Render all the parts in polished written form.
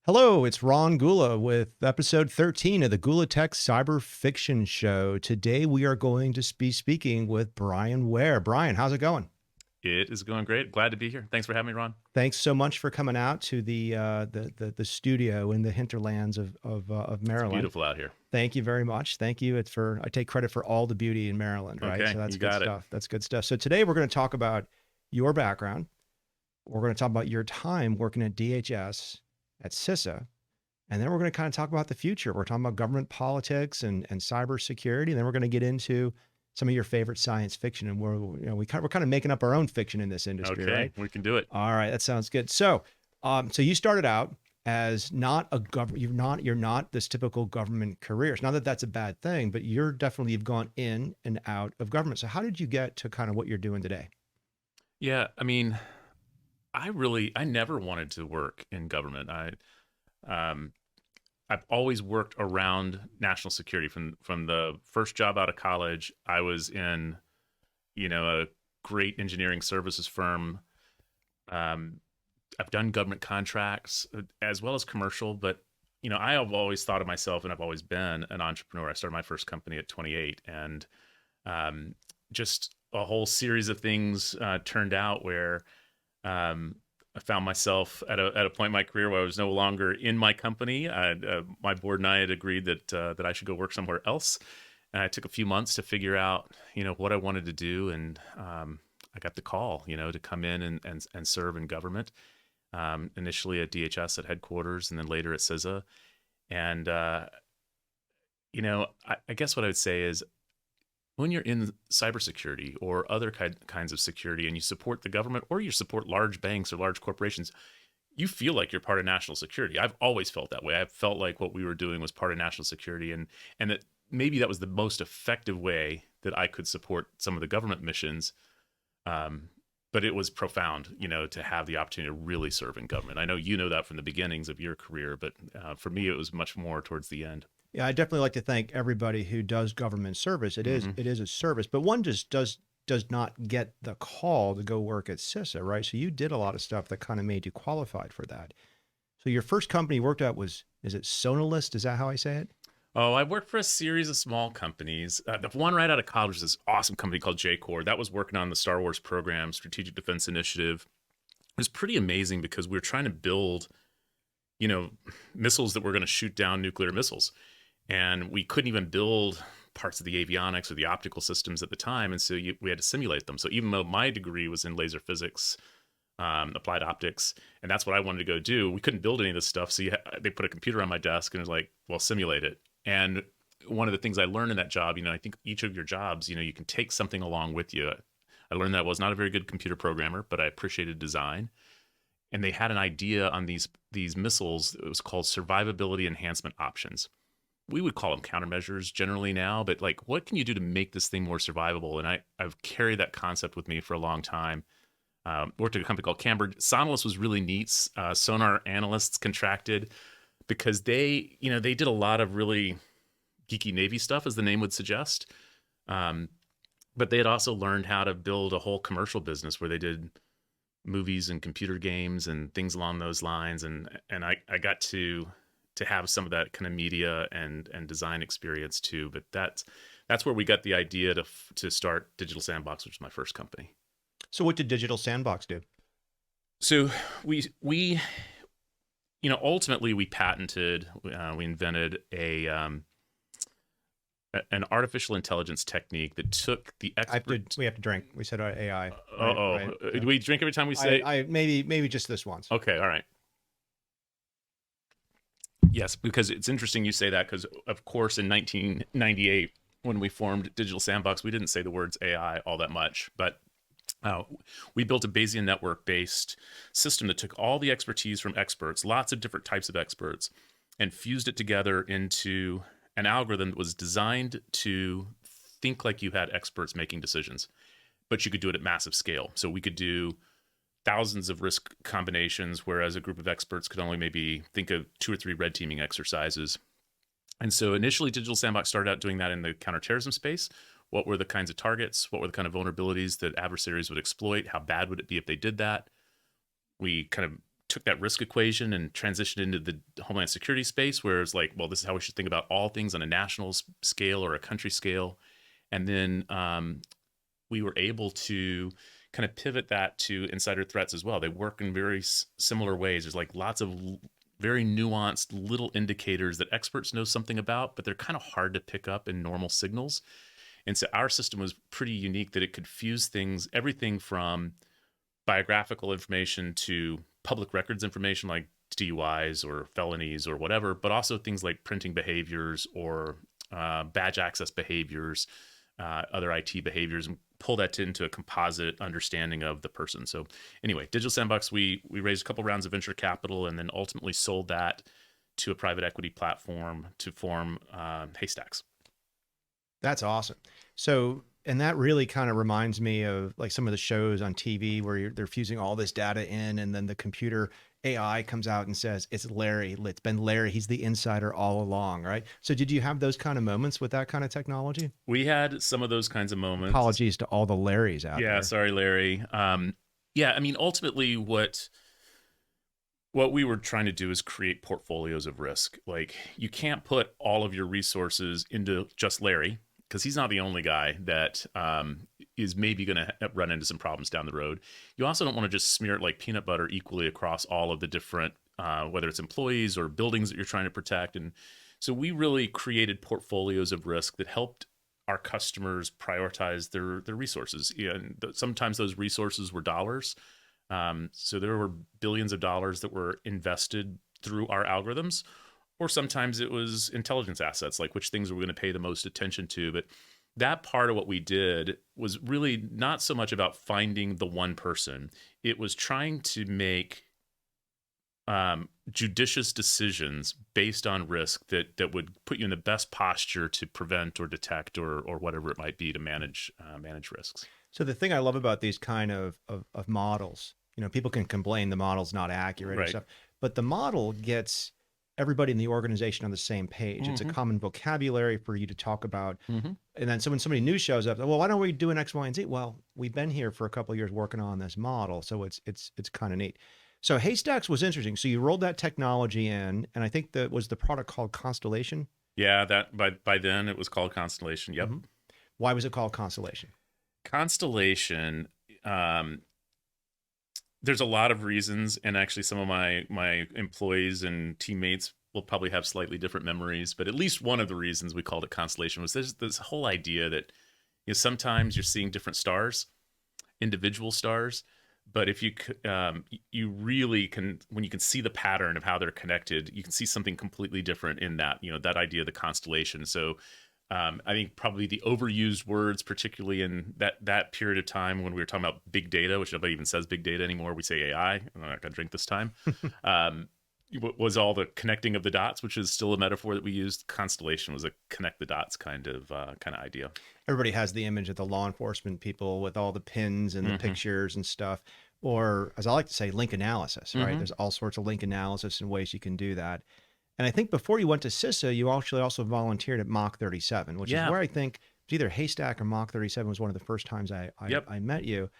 Hello, it's Ron Gula with episode 13 of the Gula Tech Cyber Fiction Show. Today we are going to be speaking with Bryan Ware. Bryan, how's it going? It is going great. Glad to be here. Thanks for having me, Ron. Thanks so much for coming out to the studio in the hinterlands of It's Maryland. beautiful out here. Thank you very much. Thank you. I take credit for all the beauty in Maryland, right? Okay, So that's you good got it. stuff. That's good stuff. So today we're going to talk about your background. We're going to talk about your time working at DHS, at CISA. And then we're going to kind of talk about the future. We're talking about government politics and cybersecurity. And then we're going to get into some of your favorite science fiction. And we're kind of making up our own fiction in this industry, Okay, right? we can do it. All right, that sounds good. So you started out as not a government. You're not this typical government career. It's not that that's a bad thing, but you've gone in and out of government. So how did you get to kind of what you're doing today? Yeah, I mean, I never wanted to work in government. Um, I've always worked around national security. From the first job out of college, I was in, a great engineering services firm. Um, I've done government contracts as well as commercial, but I have always thought of myself, and I've always been an entrepreneur. I started my first company at 28, and um, just a whole series of things turned out where I found myself at a point in my career where I was no longer in my company. My board and I had agreed that I should go work somewhere else, and I took a few months to figure out what I wanted to do, and I got the call to come in and serve in government. Initially at DHS at headquarters, and then later at CISA. And I guess what I would say is, when you're in cybersecurity or other kinds of security and you support the government or you support large banks or large corporations, you feel like you're part of national security. I've always felt that way. I felt like what we were doing was part of national security, and that maybe that was the most effective way that I could support some of the government missions. But it was profound, to have the opportunity to really serve in government. I know you know that from the beginnings of your career, but for me, it was much more towards the end. Yeah, I definitely like to thank everybody who does government service. It is a service, but one just does not get the call to go work at CISA, right? So you did a lot of stuff that kind of made you qualified for that. So your first company you worked at is it Sonalist? Is that how I say it? Oh, I worked for a series of small companies. The one right out of college was this awesome company called JCorps. That was working on the Star Wars program, Strategic Defense Initiative. It was pretty amazing because we were trying to build, missiles that were going to shoot down nuclear missiles. And we couldn't even build parts of the avionics or the optical systems at the time. And so we had to simulate them. So even though my degree was in laser physics, applied optics, and that's what I wanted to go do, we couldn't build any of this stuff. So they put a computer on my desk and it was like, well, simulate it. And one of the things I learned in that job, I think each of your jobs, you can take something along with you. I learned that I was not a very good computer programmer, but I appreciated design. And they had an idea on these missiles. It was called survivability enhancement options. We would call them countermeasures generally now, but like, what can you do to make this thing more survivable? And I've carried that concept with me for a long time. Worked at a company called Camber. Sonalist was really neat. Sonar analysts contracted because they did a lot of really geeky Navy stuff, as the name would suggest. But they had also learned how to build a whole commercial business where they did movies and computer games and things along those lines. And I got to have some of that kind of media and design experience too. But that's where we got the idea to start Digital Sandbox, which was my first company. So what did Digital Sandbox do? So we ultimately we patented, we invented an artificial intelligence technique that took the expert. We have to drink. We said AI. Right? Do we drink every time we say? Maybe just this once. Okay, all right. Yes, because it's interesting you say that, because of course in 1998 when we formed Digital Sandbox, we didn't say the words AI all that much, but we built a Bayesian network-based system that took all the expertise from experts, lots of different types of experts, and fused it together into an algorithm that was designed to think like you had experts making decisions, but you could do it at massive scale. So we could do thousands of risk combinations, whereas a group of experts could only maybe think of 2 or 3 red teaming exercises. And so initially, Digital Sandbox started out doing that in the counterterrorism space. What were the kinds of targets? What were the kind of vulnerabilities that adversaries would exploit? How bad would it be if they did that? We kind of took that risk equation and transitioned into the Homeland Security space, where it's like, well, this is how we should think about all things on a national scale or a country scale. And then we were able to kind of pivot that to insider threats as well. They work in very similar ways. There's like lots of very nuanced little indicators that experts know something about, but they're kind of hard to pick up in normal signals. And so our system was pretty unique that it could fuse things, everything from biographical information to public records information like DUIs or felonies or whatever, but also things like printing behaviors or badge access behaviors, other IT behaviors, and pull that into a composite understanding of the person. So anyway, Digital Sandbox, we raised a couple rounds of venture capital and then ultimately sold that to a private equity platform to form Haystacks. That's awesome. So, and that really kind of reminds me of like some of the shows on TV where they're fusing all this data in, and then the computer AI comes out and says, it's Larry. It's been Larry. He's the insider all along, right? So did you have those kind of moments with that kind of technology? We had some of those kinds of moments. Apologies to all the Larrys out there. Yeah, sorry, Larry. Yeah, I mean, ultimately what we were trying to do is create portfolios of risk. Like, you can't put all of your resources into just Larry, because he's not the only guy that is maybe going to run into some problems down the road. You also don't want to just smear it like peanut butter equally across all of the different, whether it's employees or buildings that you're trying to protect. And so we really created portfolios of risk that helped our customers prioritize their resources. And sometimes those resources were dollars. So there were billions of dollars that were invested through our algorithms, or sometimes it was intelligence assets, like which things we're going to pay the most attention to. But that part of what we did was really not so much about finding the one person. It was trying to make judicious decisions based on risk that would put you in the best posture to prevent or detect or whatever it might be to manage risks. So the thing I love about these kind of models, people can complain the model's not accurate or stuff, but the model gets everybody in the organization on the same page. Mm-hmm. It's a common vocabulary for you to talk about. Mm-hmm. And then when somebody new shows up, well, why don't we do an X, Y, and Z? Well, we've been here for a couple of years working on this model. So it's kind of neat. So Haystacks was interesting. So you rolled that technology in, and I think that was the product called Constellation. Yeah, that by then it was called Constellation. Yep. Mm-hmm. Why was it called Constellation? Constellation, there's a lot of reasons, and actually some of my employees and teammates will probably have slightly different memories, but at least one of the reasons we called it Constellation was there's this whole idea that sometimes you're seeing different stars, individual stars, but if you really can, when you can see the pattern of how they're connected, you can see something completely different in that, that idea of the constellation. So I think probably the overused words, particularly in that period of time when we were talking about big data, which nobody even says big data anymore. We say AI. I'm not going to drink this time. Was all the connecting of the dots, which is still a metaphor that we used. Constellation was a connect the dots kind of idea. Everybody has the image of the law enforcement people with all the pins and the mm-hmm. pictures and stuff, or as I like to say, link analysis, right? Mm-hmm. There's all sorts of link analysis and ways you can do that. And I think before you went to CISA, you actually also volunteered at Mach 37, which is where I think it's either Haystack or Mach 37 was one of the first times I met you.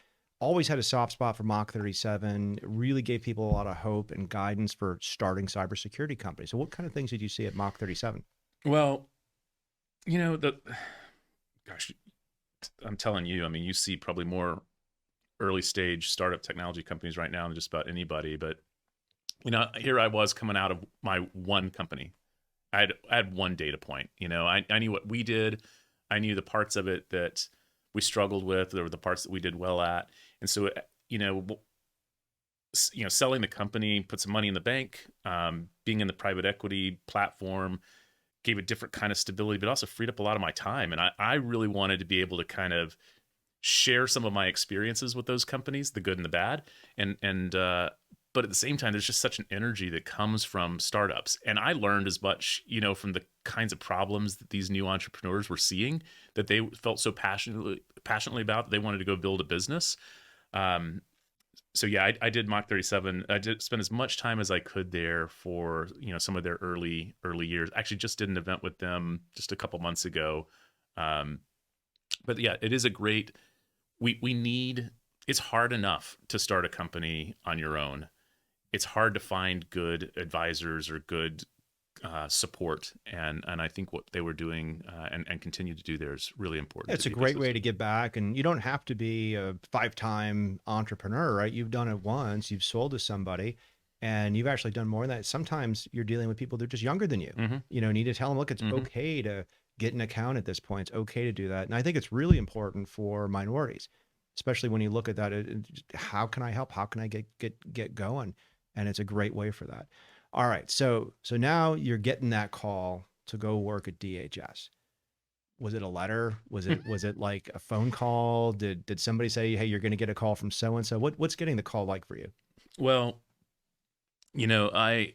Always had a soft spot for Mach 37. It really gave people a lot of hope and guidance for starting cybersecurity companies. So what kind of things did you see at Mach 37? Well, I'm telling you, I mean, you see probably more early stage startup technology companies right now than just about anybody, but here I was coming out of my one company. I had one data point. I knew what we did. I knew the parts of it that we struggled with. There were the parts that we did well at. And so, selling the company, put some money in the bank, being in the private equity platform gave a different kind of stability, but also freed up a lot of my time. And I really wanted to be able to kind of share some of my experiences with those companies, the good and the bad. But at the same time, there's just such an energy that comes from startups. And I learned as much, from the kinds of problems that these new entrepreneurs were seeing that they felt so passionately about that they wanted to go build a business. So yeah, I did Mach 37. I did spend as much time as I could there for, some of their early years. Actually just did an event with them just a couple months ago. But yeah, it is a great, it's hard enough to start a company on your own. it's hard to find good advisors or good support, and I think what they were doing and continue to do there is really important. It's To a the great way ecosystem. to give back. And you don't have to be a 5-time entrepreneur, right? You've done it once, you've sold to somebody, and you've actually done more than that. Sometimes you're dealing with people that are just younger than you. Mm-hmm. You know, need to tell them, look, it's Mm-hmm. okay to get an account at this point. It's okay to do that. And I think it's really important for minorities, especially when you look at that. How can I help? How can I get going? And it's a great way for that. All right. So now you're getting that call to go work at DHS. Was it a letter? Was it like a phone call? Did somebody say, hey, you're going to get a call from so and so? What's getting the call like for you? Well, I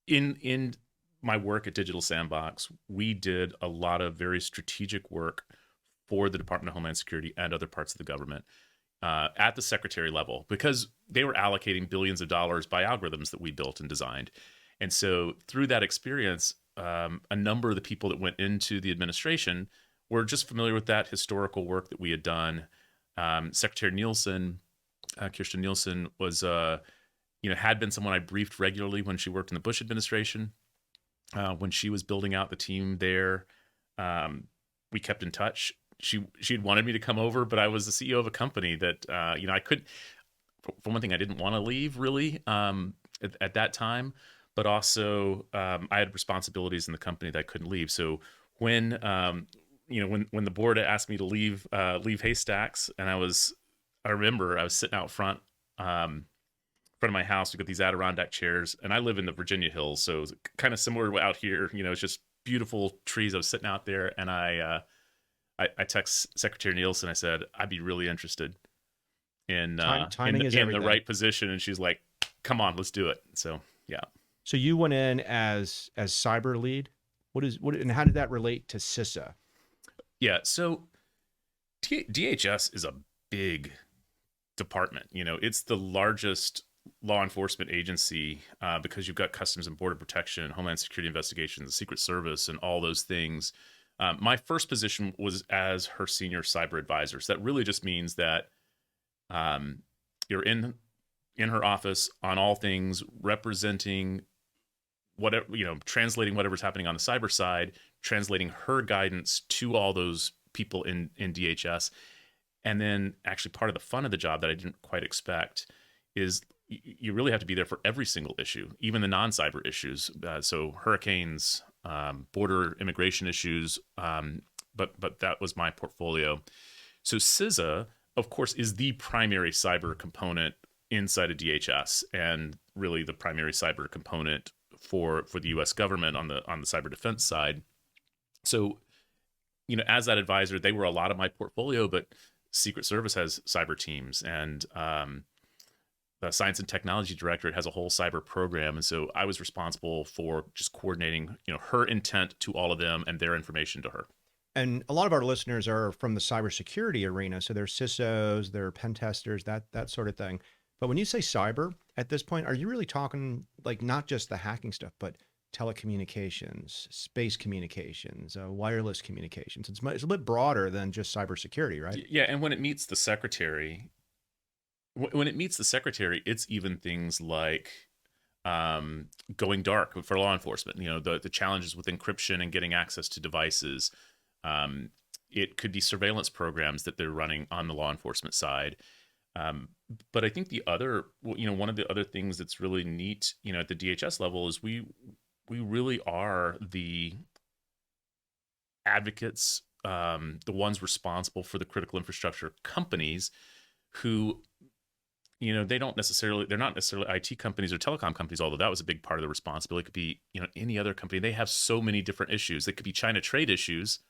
in my work at Digital Sandbox, we did a lot of very strategic work for the Department of Homeland Security and other parts of the government at the secretary level, because they were allocating billions of dollars by algorithms that we built and designed. And so through that experience, a number of the people that went into the administration were just familiar with that historical work that we had done. Secretary Nielsen, Kirsten Nielsen, was had been someone I briefed regularly when she worked in the Bush administration. When she was building out the team there, we kept in touch. She'd wanted me to come over, but I was the CEO of a company that I couldn't. For one thing, I didn't want to leave really at that time, but also I had responsibilities in the company that I couldn't leave. So when when the board asked me to leave Haystacks, and I remember I was sitting out front of my house. We've got these Adirondack chairs, and I live in the Virginia hills, so it's kind of similar to out here. It's just beautiful trees. I was sitting out there, and I text Secretary Nielsen. I said, I'd be really interested in Timing is in the everything. right position, and she's like, come on, let's do it. So yeah. So you went in as cyber lead. And how did that relate to CISA? Yeah, so DHS is a big department. It's the largest law enforcement agency because you've got Customs and Border Protection, Homeland Security Investigations, the Secret Service, and all those things. My first position was as her senior cyber advisor. So that really just means that you're in her office on all things, representing whatever, translating whatever's happening on the cyber side, translating her guidance to all those people in DHS. And then actually part of the fun of the job that I didn't quite expect is you really have to be there for every single issue, even the non-cyber issues. So hurricanes, border immigration issues, but that was my portfolio. So CISA, of course, is the primary cyber component inside of DHS, and really the primary cyber component for the U.S. government on the cyber defense side. So, as that advisor, they were a lot of my portfolio, but Secret Service has cyber teams, and the Science and Technology Directorate has a whole cyber program. And so I was responsible for just coordinating, her intent to all of them and their information to her. And a lot of our listeners are from the cybersecurity arena. So they're CISOs, they're pen testers, that sort of thing. But when you say cyber at this point, are you really talking like not just the hacking stuff, but telecommunications, space communications, wireless communications? It's a little bit broader than just cybersecurity, right? Yeah. And when it meets the secretary, it's even things like going dark for law enforcement, the challenges with encryption and getting access to devices. It could be surveillance programs that they're running on the law enforcement side. But I think one of the other things that's really neat, at the DHS level is we really are the advocates, the ones responsible for the critical infrastructure companies who, they're not necessarily IT companies or telecom companies, although that was a big part of the responsibility. It could be, any other company. They have so many different issues. They could be China trade issues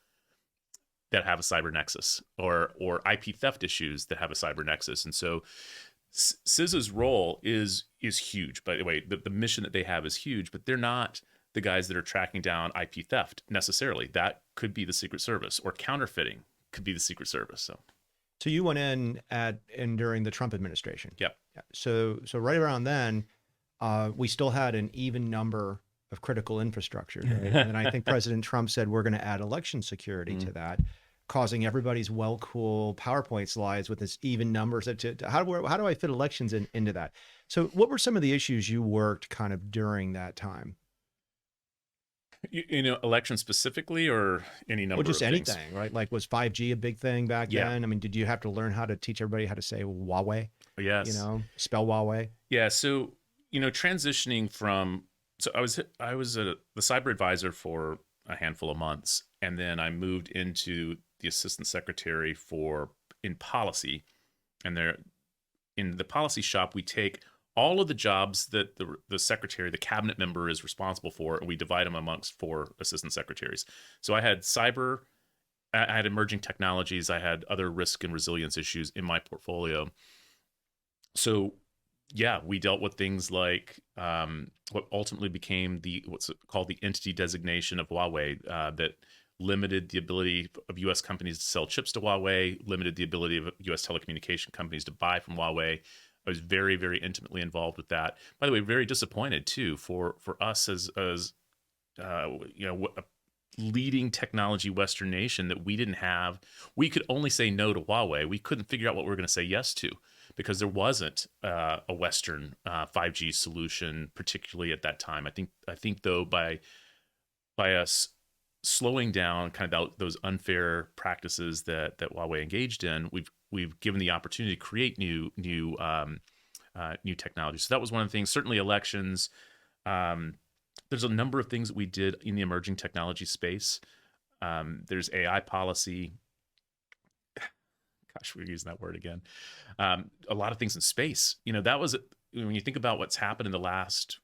that have a cyber nexus, or IP theft issues that have a cyber nexus. And so CISA's role is huge. By the way, the mission that they have is huge, but they're not the guys that are tracking down IP theft necessarily. That could be the Secret Service, or counterfeiting could be the Secret Service. So you went in during the Trump administration. Yep. Yeah. So right around then, we still had an even number of critical infrastructure. Right? And I think President Trump said we're going to add election security to that. causing everybody's well cool PowerPoint slides with this even numbers. How do I fit elections into that? So what were some of the issues you worked kind of during that time? You know, election specifically, or any Well, number just of things? anything, right? Like, was 5G a big thing back Yeah. then? I mean, did you have to learn how to teach everybody how to say Huawei, Yes. spell Huawei? Yeah. So, transitioning from, so I was the cyber advisor for a handful of months, and then I moved into the assistant secretary for in policy. And there, in the policy shop, we take all of the jobs that the secretary, the cabinet member, is responsible for, and we divide them amongst four assistant secretaries. So I had cyber, I had emerging technologies, I had other risk and resilience issues in my portfolio. So yeah, we dealt with things like what ultimately became what's called the entity designation of Huawei, that limited the ability of U.S. companies to sell chips to Huawei, limited the ability of U.S. telecommunication companies to buy from Huawei. I was very, very intimately involved with that. By the way, very disappointed too for us as a leading technology Western nation, that we didn't have. We could only say no to Huawei. We couldn't figure out what we were going to say yes to, because there wasn't a Western 5G solution, particularly at that time. I think though, by us slowing down kind of those unfair practices that Huawei engaged in, we've given the opportunity to create new technology. So that was one of the things. Certainly elections. There's a number of things that we did in the emerging technology space. There's AI policy. Gosh, we're using that word again. A lot of things in space. That was, when you think about what's happened in the last,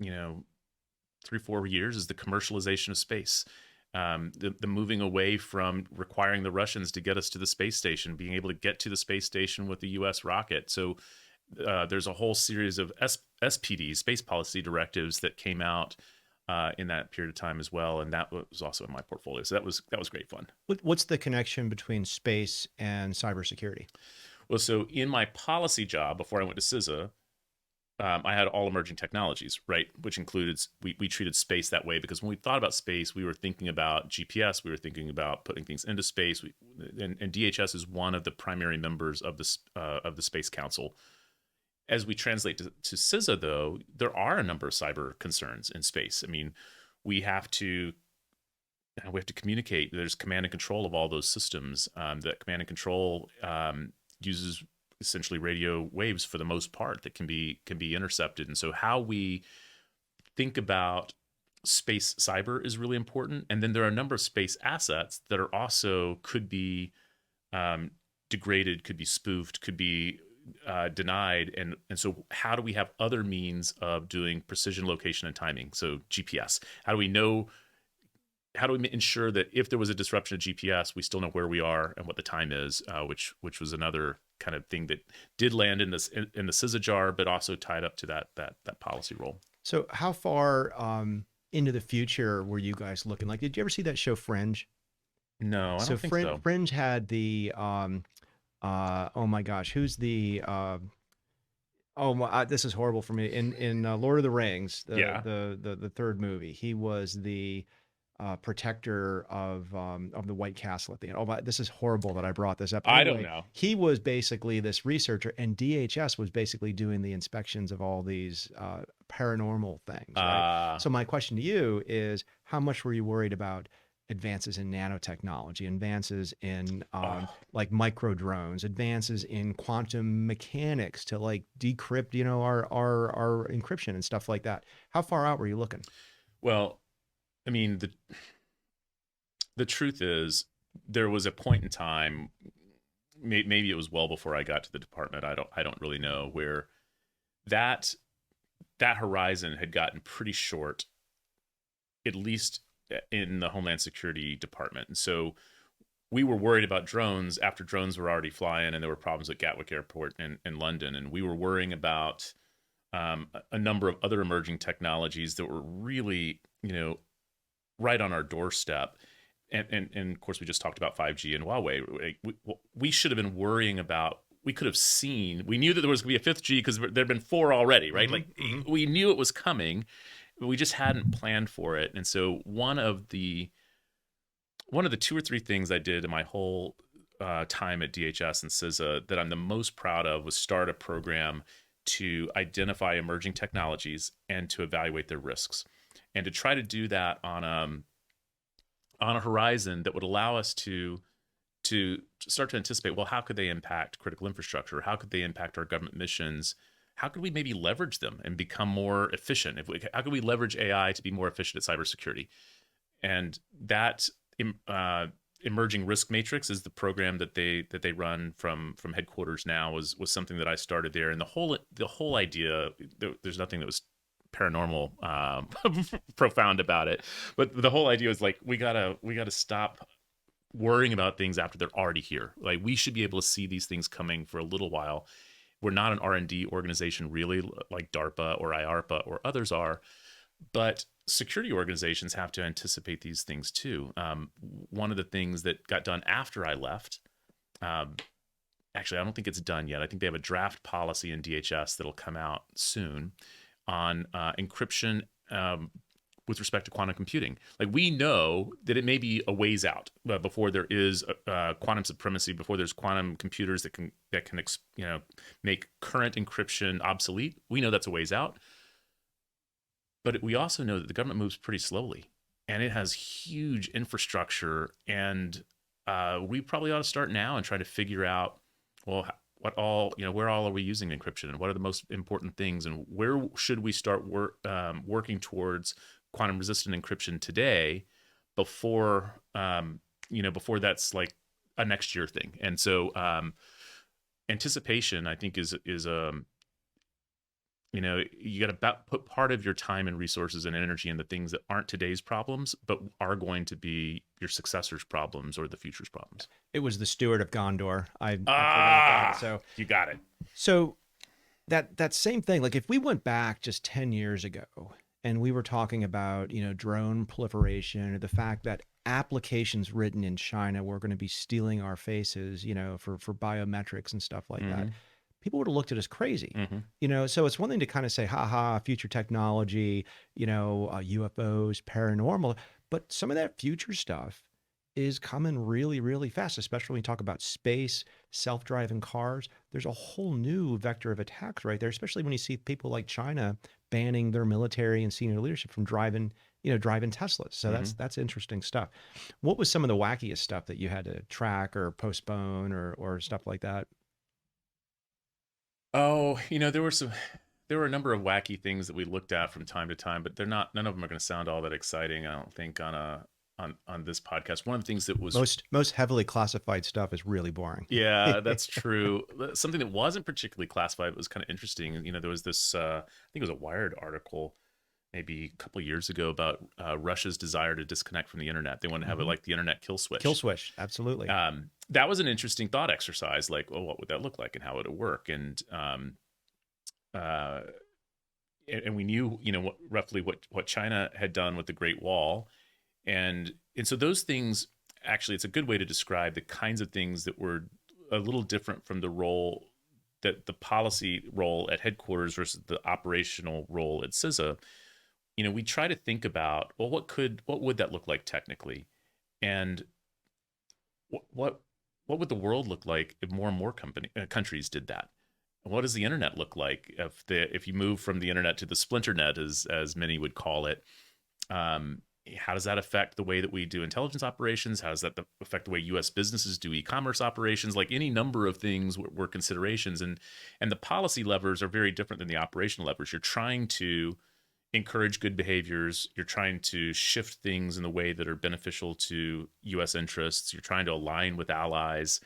3-4 years, is the commercialization of space. The moving away from requiring the Russians to get us to the space station, being able to get to the space station with the U.S. rocket. So there's a whole series of SPDs, space policy directives, that came out in that period of time as well, and that was also in my portfolio. So that was great fun. What's the connection between space and cybersecurity? Well, so in my policy job before I went to CISA, I had all emerging technologies, right? Which included, we treated space that way, because when we thought about space, we were thinking about GPS, we were thinking about putting things into space. And DHS is one of the primary members of the Space Council. As we translate to CISA, though, there are a number of cyber concerns in space. I mean, we have to communicate. There's command and control of all those systems. That command and control uses essentially radio waves for the most part that can be intercepted. And so how we think about space cyber is really important. And then there are a number of space assets that are also could be degraded, could be spoofed, could be denied. And so how do we have other means of doing precision location and timing? So GPS, how do we ensure that if there was a disruption of GPS, we still know where we are and what the time is, which was another kind of thing that did land in the CISA jar, but also tied up to that policy role. So how far into the future were you guys looking? Like, did you ever see that show Fringe? No, I don't think so. Fringe had the oh my gosh, who's the this is horrible for me. In Lord of the Rings, the third movie, he was the protector of the White Castle at the end. This is horrible that I brought this up. Anyway, I don't know. He was basically this researcher, and DHS was basically doing the inspections of all these paranormal things. Right? So my question to you is, how much were you worried about advances in nanotechnology, advances in like micro drones, advances in quantum mechanics to like decrypt, our encryption and stuff like that? How far out were you looking? Well, I mean, the truth is, there was a point in time, maybe it was well before I got to the department, I don't really know, where that horizon had gotten pretty short, at least in the Homeland Security Department. And so we were worried about drones after drones were already flying, and there were problems at Gatwick Airport in London. And we were worrying about a number of other emerging technologies that were really, right on our doorstep. And of course, we just talked about 5G and Huawei. We should have been worrying about, we could have seen, we knew that there was going to be a 5G because there had been 4 already, right? Mm-hmm. We knew it was coming. We just hadn't planned for it. And so one of the one of the 2 or 3 things I did in my whole time at DHS and CISA that I'm the most proud of was start a program to identify emerging technologies and to evaluate their risks, and to try to do that on a horizon that would allow us to start to anticipate, well, how could they impact critical infrastructure? How could they impact our government missions? How could we maybe leverage them and become more efficient? How could we leverage AI to be more efficient at cybersecurity? And that emerging risk matrix is the program that they run from headquarters now, was something that I started there. And the whole idea, there's nothing that was paranormal profound about it, but the whole idea is like, we gotta stop worrying about things after they're already here. Like, we should be able to see these things coming for a little while. We're not an R&D organization really, like DARPA or IARPA or others are, but security organizations have to anticipate these things too. One of the things that got done after I left, actually, I don't think it's done yet. I think they have a draft policy in DHS that'll come out soon on encryption with respect to quantum computing. Like, we know that it may be a ways out before there is quantum supremacy, before there's quantum computers that can make current encryption obsolete. We know that's a ways out. But we also know that the government moves pretty slowly, and it has huge infrastructure. And we probably ought to start now and try to figure out, well, where all are we using encryption, and what are the most important things, and where should we start working towards quantum resistant encryption today before that's like a next year thing. And so anticipation, I think, is you got to put part of your time and resources and energy in the things that aren't today's problems, but are going to be your successor's problems or the future's problems. It was the Steward of Gondor. I forgot that. So you got it. So that same thing, like if we went back just 10 years ago and we were talking about, drone proliferation, or the fact that applications written in China were going to be stealing our faces, for biometrics and stuff like that, people would have looked at us crazy. So it's one thing to kind of say, haha, future technology, UFOs, paranormal, but some of that future stuff is coming really, really fast, especially when you talk about space, self-driving cars. There's a whole new vector of attacks right there, especially when you see people like China banning their military and senior leadership from driving Teslas. So that's interesting stuff. What was some of the wackiest stuff that you had to track or postpone or stuff like that? Oh, there were a number of wacky things that we looked at from time to time, but none of them are going to sound all that exciting, I don't think, on this podcast. One of the things that was most heavily classified stuff is really boring. Yeah, that's true. Something that wasn't particularly classified was kind of interesting. There was this, I think it was a Wired article maybe a couple of years ago about Russia's desire to disconnect from the internet. They want to have it like the internet kill switch. Kill switch, absolutely. That was an interesting thought exercise. Like, well, what would that look like, and how would it work? And we knew, roughly what China had done with the Great Wall. And so those things, actually, it's a good way to describe the kinds of things that were a little different from the role, that the policy role at headquarters versus the operational role at CISA. We try to think about, well, what would that look like technically? And what would the world look like if more and more countries did that? What does the internet look like if you move from the internet to the splinter net, as many would call it? How does that affect the way that we do intelligence operations? How does that affect the way U.S. businesses do e-commerce operations? Like, any number of things were considerations, and the policy levers are very different than the operational levers. You're trying to encourage good behaviors. You're trying to shift things in the way that are beneficial to U.S. interests. You're trying to align with allies,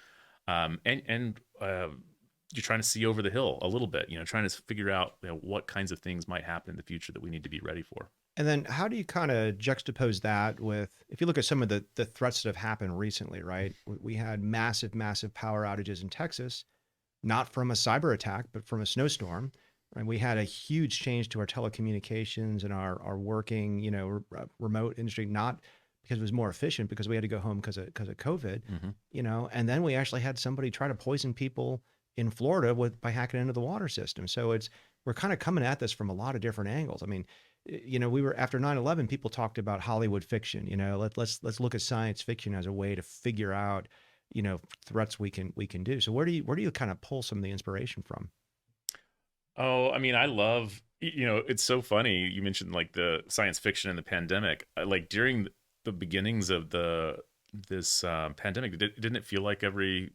and you're trying to see over the hill a little bit. Trying to figure out what kinds of things might happen in the future that we need to be ready for. And then how do you kind of juxtapose that with, if you look at some of the threats that have happened recently, right? We had massive power outages in Texas, not from a cyber attack, but from a snowstorm. And we had a huge change to our telecommunications and our working, remote industry, not because it was more efficient, because we had to go home because of COVID, and then we actually had somebody try to poison people in Florida by hacking into the water system. So we're kind of coming at this from a lot of different angles. I mean, we were after 9/11, people talked about Hollywood fiction. Let's look at science fiction as a way to figure out, threats we can do. So where do you kind of pull some of the inspiration from? Oh, I mean, I love, it's so funny. You mentioned like the science fiction and the pandemic. Like during the beginnings of this pandemic, didn't it feel like every,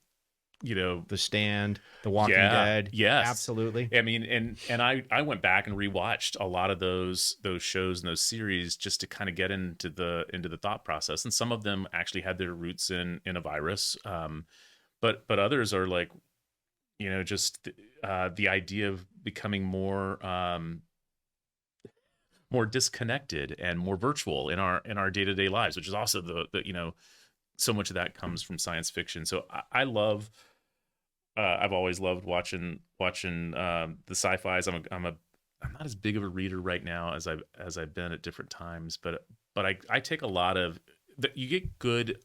you know, The Stand, The Walking yeah, Dead, yes. absolutely. I mean, and I went back and rewatched a lot of those shows and those series just to kind of get into the thought process. And some of them actually had their roots in a virus. But others are like, just the idea of becoming more disconnected and more virtual in our day-to-day lives, which is also the so much of that comes from science fiction. So I love I've always loved watching the sci-fis. I'm not as big of a reader right now as I've been at different times, but I take a lot of that. You get good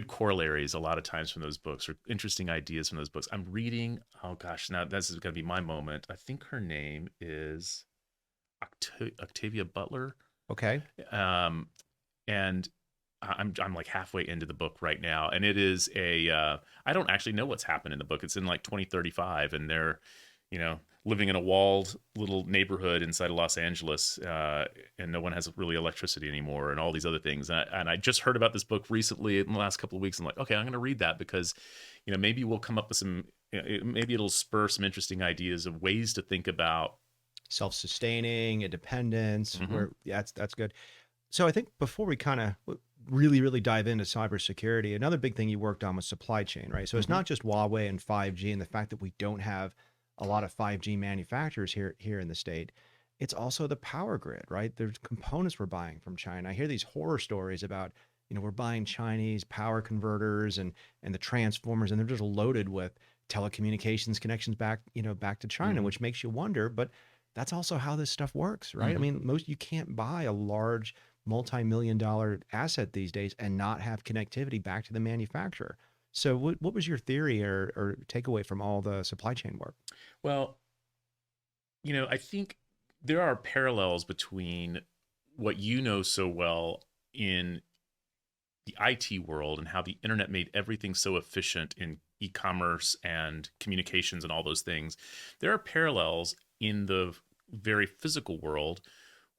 corollaries a lot of times from those books, or interesting ideas from those books. I'm reading, oh gosh, now this is going to be my moment. I think her name is Octavia Butler. Okay. Um, and I'm like halfway into the book right now, and it is I don't actually know what's happened in the book. It's in like 2035, and they're living in a walled little neighborhood inside of Los Angeles, and no one has really electricity anymore, and all these other things. And I just heard about this book recently in the last couple of weeks. I'm like, okay, I'm going to read that because maybe we'll come up with some, maybe it'll spur some interesting ideas of ways to think about. Self-sustaining, independence, Mhm. where yeah, that's good. So I think before we kind of really dive into cybersecurity, another big thing you worked on was supply chain, right? So it's Mhm. not just Huawei and 5G and the fact that we don't have a lot of 5G manufacturers here in the state. It's also the power grid, right? There's components we're buying from China. I hear these horror stories about, we're buying Chinese power converters and the transformers, and they're just loaded with telecommunications connections back to China, Mhm. which makes you wonder, but that's also how this stuff works, right? I Mhm. mean, you can't buy a large multi-million dollar asset these days and not have connectivity back to the manufacturer. So what was your theory or takeaway from all the supply chain work? Well, I think there are parallels between what you know so well in the IT world and how the internet made everything so efficient in e-commerce and communications and all those things. There are parallels in the very physical world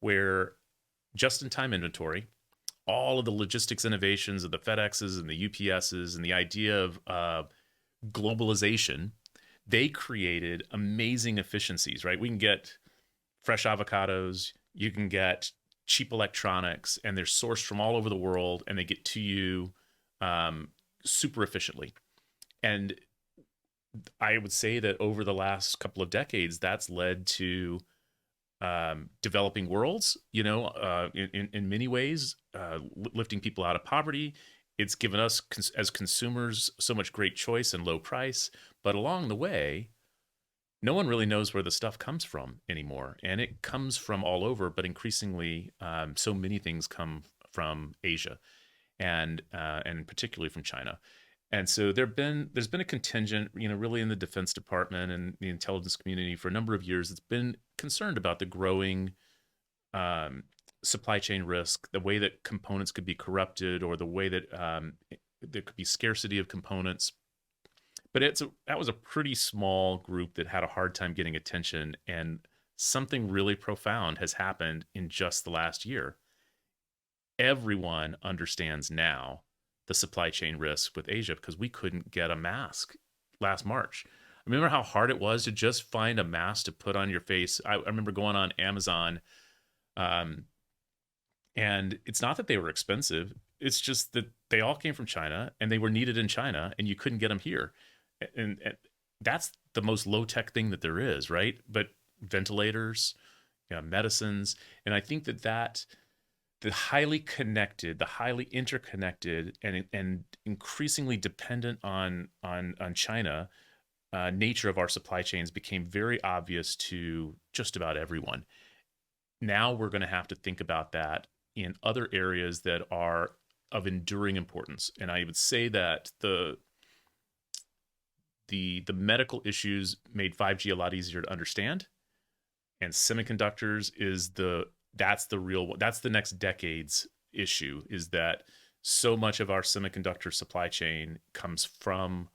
where just-in-time inventory, all of the logistics innovations of the FedExes and the UPSs and the idea of globalization, they created amazing efficiencies, right? We can get fresh avocados, you can get cheap electronics, and they're sourced from all over the world, and they get to you um, super efficiently. And I would say that over the last couple of decades, that's led to developing worlds, in many ways, lifting people out of poverty. It's given us as consumers so much great choice and low price. But along the way, no one really knows where the stuff comes from anymore. And it comes from all over, but increasingly, so many things come from Asia and particularly from China. And so there's been a contingent, really in the Defense Department and the intelligence community for a number of years that's been concerned about the growing um, supply chain risk, the way that components could be corrupted, or the way that there could be scarcity of components. But that was a pretty small group that had a hard time getting attention, and something really profound has happened in just the last year. Everyone understands now the supply chain risk with Asia because we couldn't get a mask last March. Remember how hard it was to just find a mask to put on your face? I remember going on Amazon, um, and it's not that they were expensive. It's just that they all came from China and they were needed in China, and you couldn't get them here. And that's the most low tech thing that there is, right? But ventilators, medicines, and I think that the highly connected, the highly interconnected, and increasingly dependent on China nature of our supply chains became very obvious to just about everyone. Now we're going to have to think about that in other areas that are of enduring importance. And I would say that the medical issues made 5G a lot easier to understand. And semiconductors is that's the real one. That's the next decade's issue, is that so much of our semiconductor supply chain comes from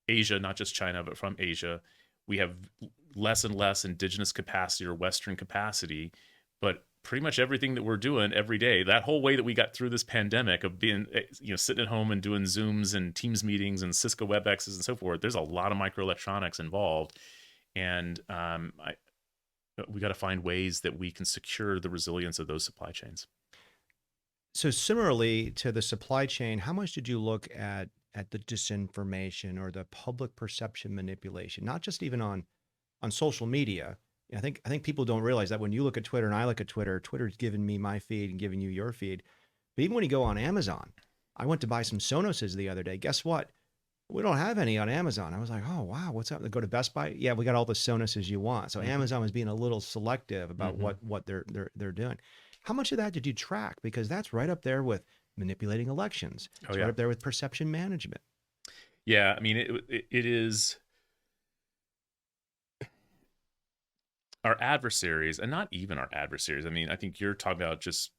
Asia, not just China, but from Asia. We have less and less indigenous capacity or Western capacity, but pretty much everything that we're doing every day, that whole way that we got through this pandemic of being, sitting at home and doing Zooms and Teams meetings and Cisco WebExes and so forth, there's a lot of microelectronics involved. And we got to find ways that we can secure the resilience of those supply chains. So similarly to the supply chain, how much did you look at the disinformation or the public perception manipulation, not just even on social media? I think people don't realize that when you look at Twitter and I look at Twitter, Twitter's giving me my feed and giving you your feed. But even when you go on Amazon, I went to buy some Sonoses the other day. Guess what? We don't have any on Amazon. I was like, oh wow, what's up? They go to Best Buy. Yeah, we got all the Sonoses you want. So Amazon was being a little selective about what they're doing. How much of that did you track? Because that's right up there with manipulating elections. It's right up there with perception management. Yeah, I mean, it is our adversaries, and not even our adversaries. I mean, I think you're talking about just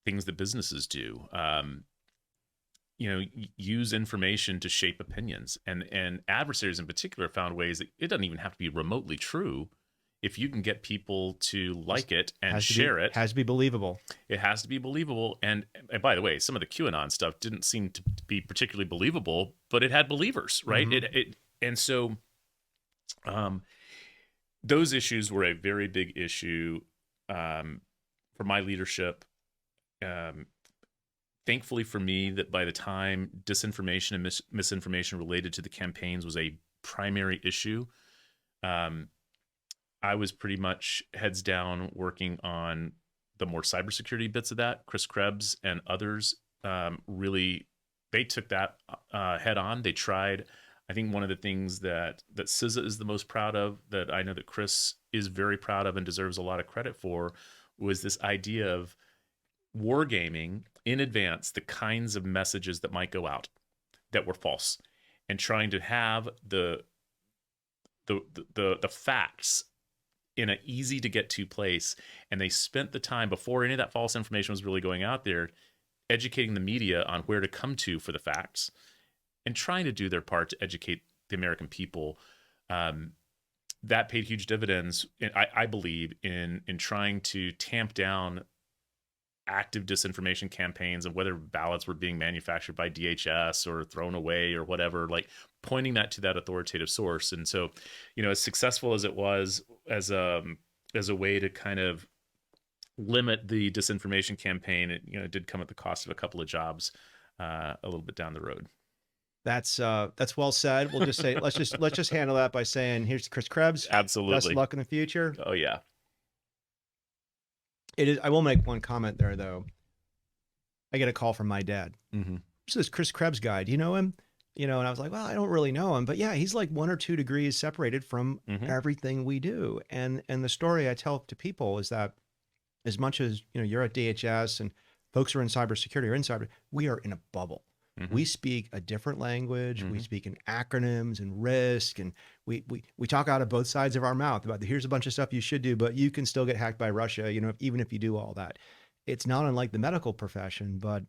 things that businesses do. Use information to shape opinions, and adversaries in particular found ways that it doesn't even have to be remotely true. If you can get people to like it and share it, has to be believable. It has to be believable. And by the way, some of the QAnon stuff didn't seem to be particularly believable, but it had believers, right? And so those issues were a very big issue for my leadership. Thankfully for me, that by the time disinformation and misinformation related to the campaigns was a primary issue, I was pretty much heads down working on the more cybersecurity bits of that. Chris Krebs and others really, they took that head on. They tried. I think one of the things that CISA is the most proud of, that I know that Chris is very proud of and deserves a lot of credit for, was this idea of wargaming in advance the kinds of messages that might go out that were false, and trying to have the facts in an easy to get to place. And they spent the time before any of that false information was really going out there, educating the media on where to come to for the facts, and trying to do their part to educate the American people. That paid huge dividends, I believe, in trying to tamp down active disinformation campaigns, and whether ballots were being manufactured by DHS or thrown away or whatever, like pointing that to that authoritative source. And so, as successful as it was as a way to kind of limit the disinformation campaign, it did come at the cost of a couple of jobs a little bit down the road. That's well said. We'll just say let's just handle that by saying, here's Chris Krebs. Absolutely. Best of luck in the future. Oh yeah. It is. I will make one comment there though. I get a call from my dad. So this Chris Krebs guy, do you know him? And I was like, well, I don't really know him, but yeah, he's like 1 or 2 degrees separated from everything we do. And the story I tell to people is that as much as, you're at DHS and folks are in cybersecurity or in cyber, we are in a bubble. We speak a different language. We speak in acronyms and risk, and we talk out of both sides of our mouth about here's a bunch of stuff you should do, but you can still get hacked by Russia, even if you do all that. It's not unlike the medical profession, but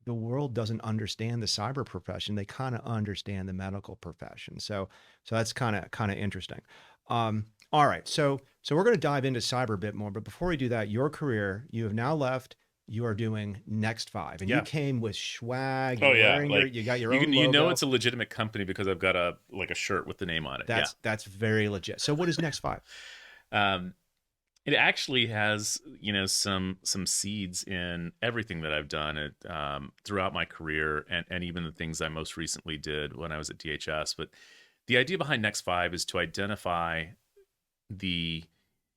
the world doesn't understand the cyber profession. They kind of understand the medical profession. So that's kind of interesting. All right. So we're going to dive into cyber a bit more, but before we do that, your career, you have now left. You are doing Next 5, and you came with swag. Oh yeah, you got your own logo. It's a legitimate company because I've got a shirt with the name on it. That's very legit. So what is Next 5? It actually has some seeds in everything that I've done throughout my career, and even the things I most recently did when I was at DHS. But the idea behind Next 5 is to identify the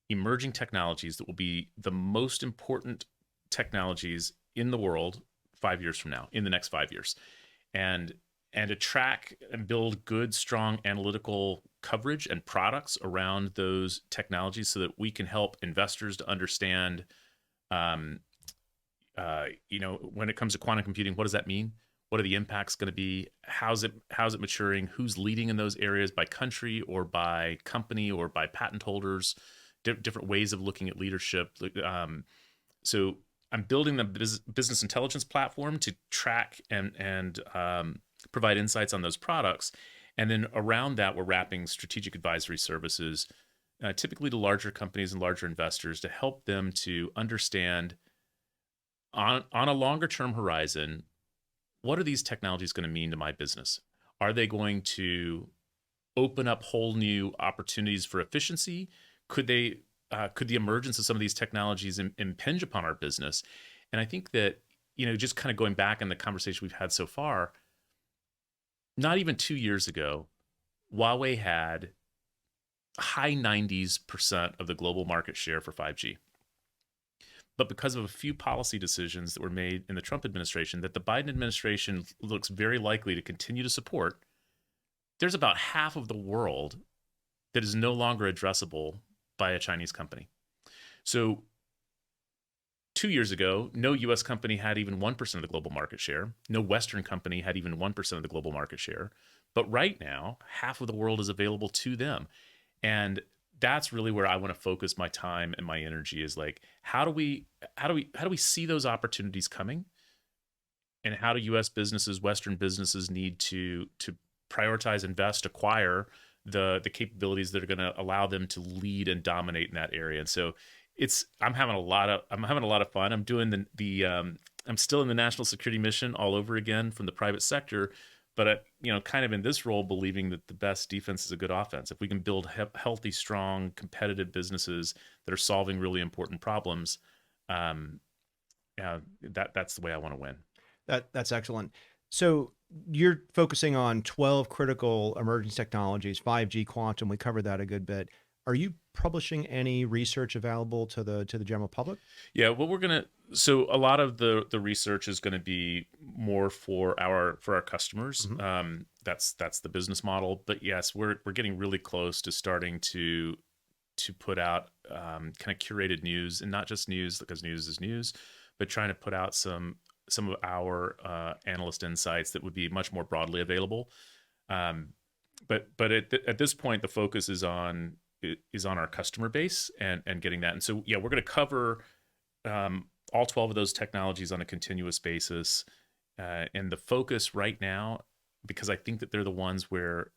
emerging technologies that will be the most important technologies in the world 5 years from now, in the next 5 years, and to track and build good, strong analytical coverage and products around those technologies so that we can help investors to understand, when it comes to quantum computing, what does that mean? What are the impacts going to be? How's it maturing? Who's leading in those areas by country or by company or by patent holders? different ways of looking at leadership. So I'm building the business intelligence platform to track and provide insights on those products. And then around that, we're wrapping strategic advisory services, typically to larger companies and larger investors, to help them to understand on a longer term horizon, what are these technologies going to mean to my business? Are they going to open up whole new opportunities for efficiency? Could the emergence of some of these technologies impinge upon our business? And I think that, just kind of going back in the conversation we've had so far, not even 2 years ago, Huawei had high 90% of the global market share for 5G. But because of a few policy decisions that were made in the Trump administration that the Biden administration looks very likely to continue to support, there's about half of the world that is no longer addressable by a Chinese company. So 2 years ago, no US company had even 1% of the global market share. No Western company had even 1% of the global market share. But right now, half of the world is available to them. And that's really where I want to focus my time and my energy, is like, how do we see those opportunities coming? And how do US businesses, Western businesses need to prioritize, invest, acquire the capabilities that are going to allow them to lead and dominate in that area? And so I'm having a lot of fun. I'm doing I'm still in the national security mission all over again from the private sector, but kind of in this role, believing that the best defense is a good offense. If we can build healthy, strong, competitive businesses that are solving really important problems, that's the way I want to win. That's excellent. So you're focusing on 12 critical emerging technologies, 5G, quantum. We covered that a good bit. Are you publishing any research available to the general public? Yeah, so a lot of the research is going to be more for our customers. Mm-hmm. That's the business model. But yes, we're getting really close to starting to put out kind of curated news, and not just news because news is news, but trying to put out some of our analyst insights that would be much more broadly available. But at this point, the focus is on our customer base and getting that. And so, yeah, we're going to cover all 12 of those technologies on a continuous basis. And the focus right now, because I think that they're the ones where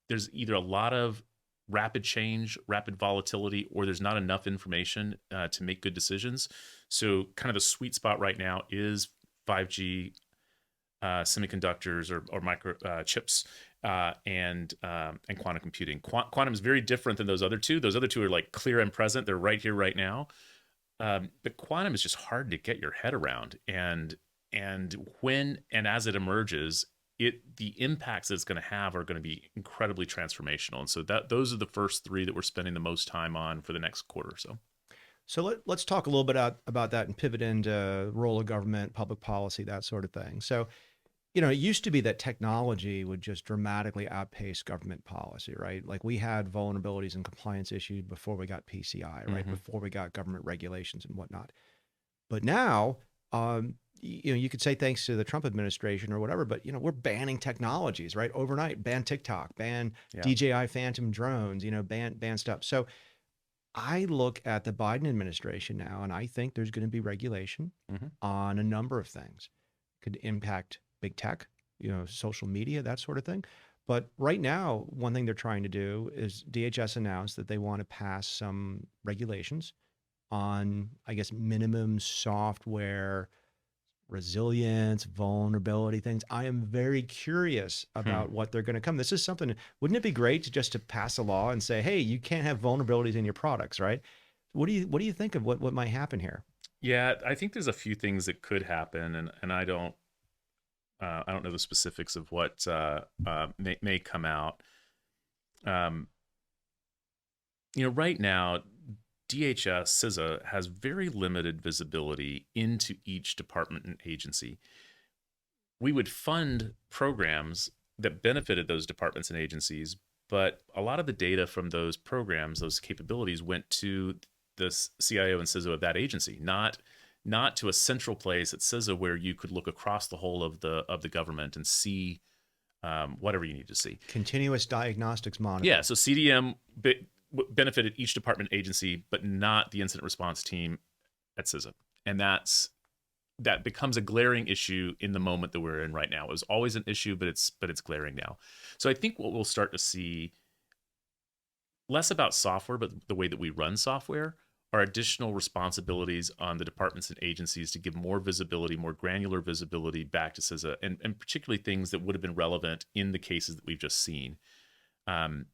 there's either a lot of rapid change, rapid volatility, or there's not enough information to make good decisions. So kind of the sweet spot right now is 5G, semiconductors or micro chips, and quantum computing. Quantum is very different than those other two. Those other two are like clear and present. They're right here, right now. But quantum is just hard to get your head around. And when and as it emerges, the impacts that it's going to have are going to be incredibly transformational. And so those are the first three that we're spending the most time on for the next quarter or so. So let's talk a little bit about that and pivot into role of government, public policy, that sort of thing. So, it used to be that technology would just dramatically outpace government policy, right? Like we had vulnerabilities and compliance issues before we got PCI, right? Mm-hmm. Before we got government regulations and whatnot. But now, you could say thanks to the Trump administration or whatever, but we're banning technologies, right? Overnight, ban TikTok, ban DJI Phantom drones, ban stuff. So I look at the Biden administration now, and I think there's going to be regulation on a number of things. Could impact big tech, social media, that sort of thing. But right now, one thing they're trying to do is DHS announced that they want to pass some regulations on, I guess, minimum software resilience, vulnerability things. I am very curious about what they're going to come. This is something, wouldn't it be great just to pass a law and say, hey, you can't have vulnerabilities in your products, right? What do you think of what might happen here? Yeah, I think there's a few things that could happen, and I don't know the specifics of what may come out. Right now, DHS, CISA, has very limited visibility into each department and agency. We would fund programs that benefited those departments and agencies, but a lot of the data from those programs, those capabilities, went to the CIO and CISO of that agency, not to a central place at CISA where you could look across the whole of the government and see whatever you need to see. Continuous diagnostics monitoring. Yeah, so CDM, benefited each department agency, but not the incident response team at CISA. And that becomes a glaring issue in the moment that we're in right now. It was always an issue, but it's glaring now. So I think what we'll start to see, less about software, but the way that we run software, are additional responsibilities on the departments and agencies to give more visibility, more granular visibility back to CISA, and particularly things that would have been relevant in the cases that we've just seen. From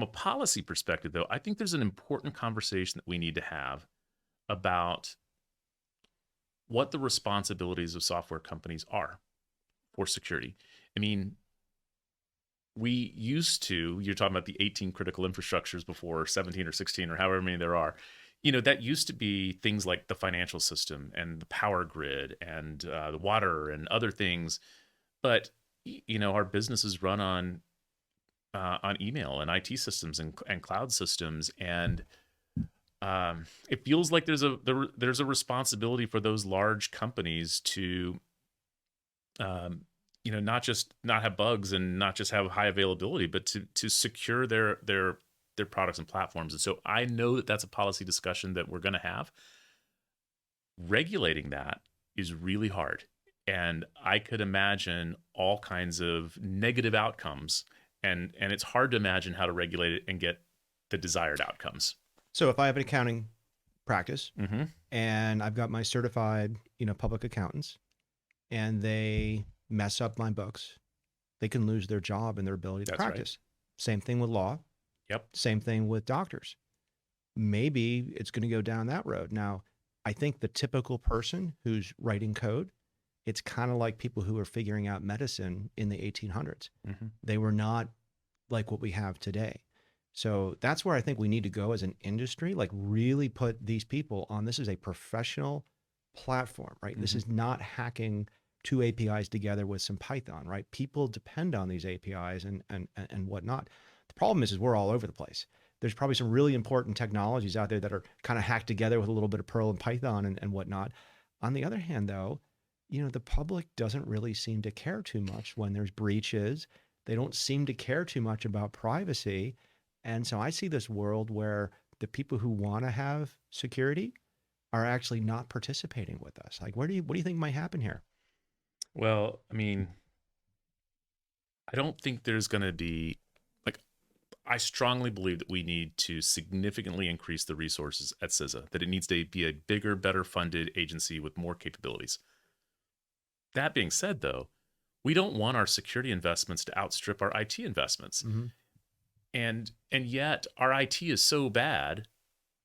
a policy perspective, though, I think there's an important conversation that we need to have about what the responsibilities of software companies are for security. I mean, we used to, you're talking about the 18 critical infrastructures before, 17 or 16 or however many there are, that used to be things like the financial system and the power grid and the water and other things. But, our businesses run on email and IT systems and cloud systems. And it feels like there's a responsibility for those large companies to, not just not have bugs and not just have high availability, but to secure their products and platforms. And so I know that that's a policy discussion that we're going to have. Regulating that is really hard. And I could imagine all kinds of negative outcomes. And it's hard to imagine how to regulate it and get the desired outcomes. So if I have an accounting practice and I've got my certified, public accountants, and they mess up my books, they can lose their job and their ability to practice. Right. Same thing with law. Yep. Same thing with doctors. Maybe it's going to go down that road. Now, I think the typical person who's writing code, it's kind of like people who were figuring out medicine in the 1800s. They were not like what we have today. So that's where I think we need to go as an industry, like really put these people on. This is a professional platform, right? This is not hacking two APIs together with some Python, right? People depend on these APIs and whatnot. The problem is we're all over the place. There's probably some really important technologies out there that are kind of hacked together with a little bit of Perl and Python and whatnot. On the other hand, though, the public doesn't really seem to care too much when there's breaches. They don't seem to care too much about privacy. And so I see this world where the people who want to have security are actually not participating with us. Like, what do you think might happen here? Well, I mean, I don't think there's going to be, I strongly believe that we need to significantly increase the resources at CISA, that it needs to be a bigger, better funded agency with more capabilities. That being said, though, we don't want our security investments to outstrip our IT investments. And yet our IT is so bad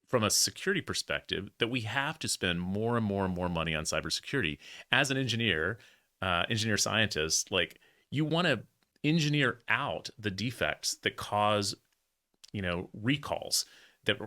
from a security perspective that we have to spend more and more and more money on cybersecurity. As an engineer scientist, you want to engineer out the defects that cause, recalls, that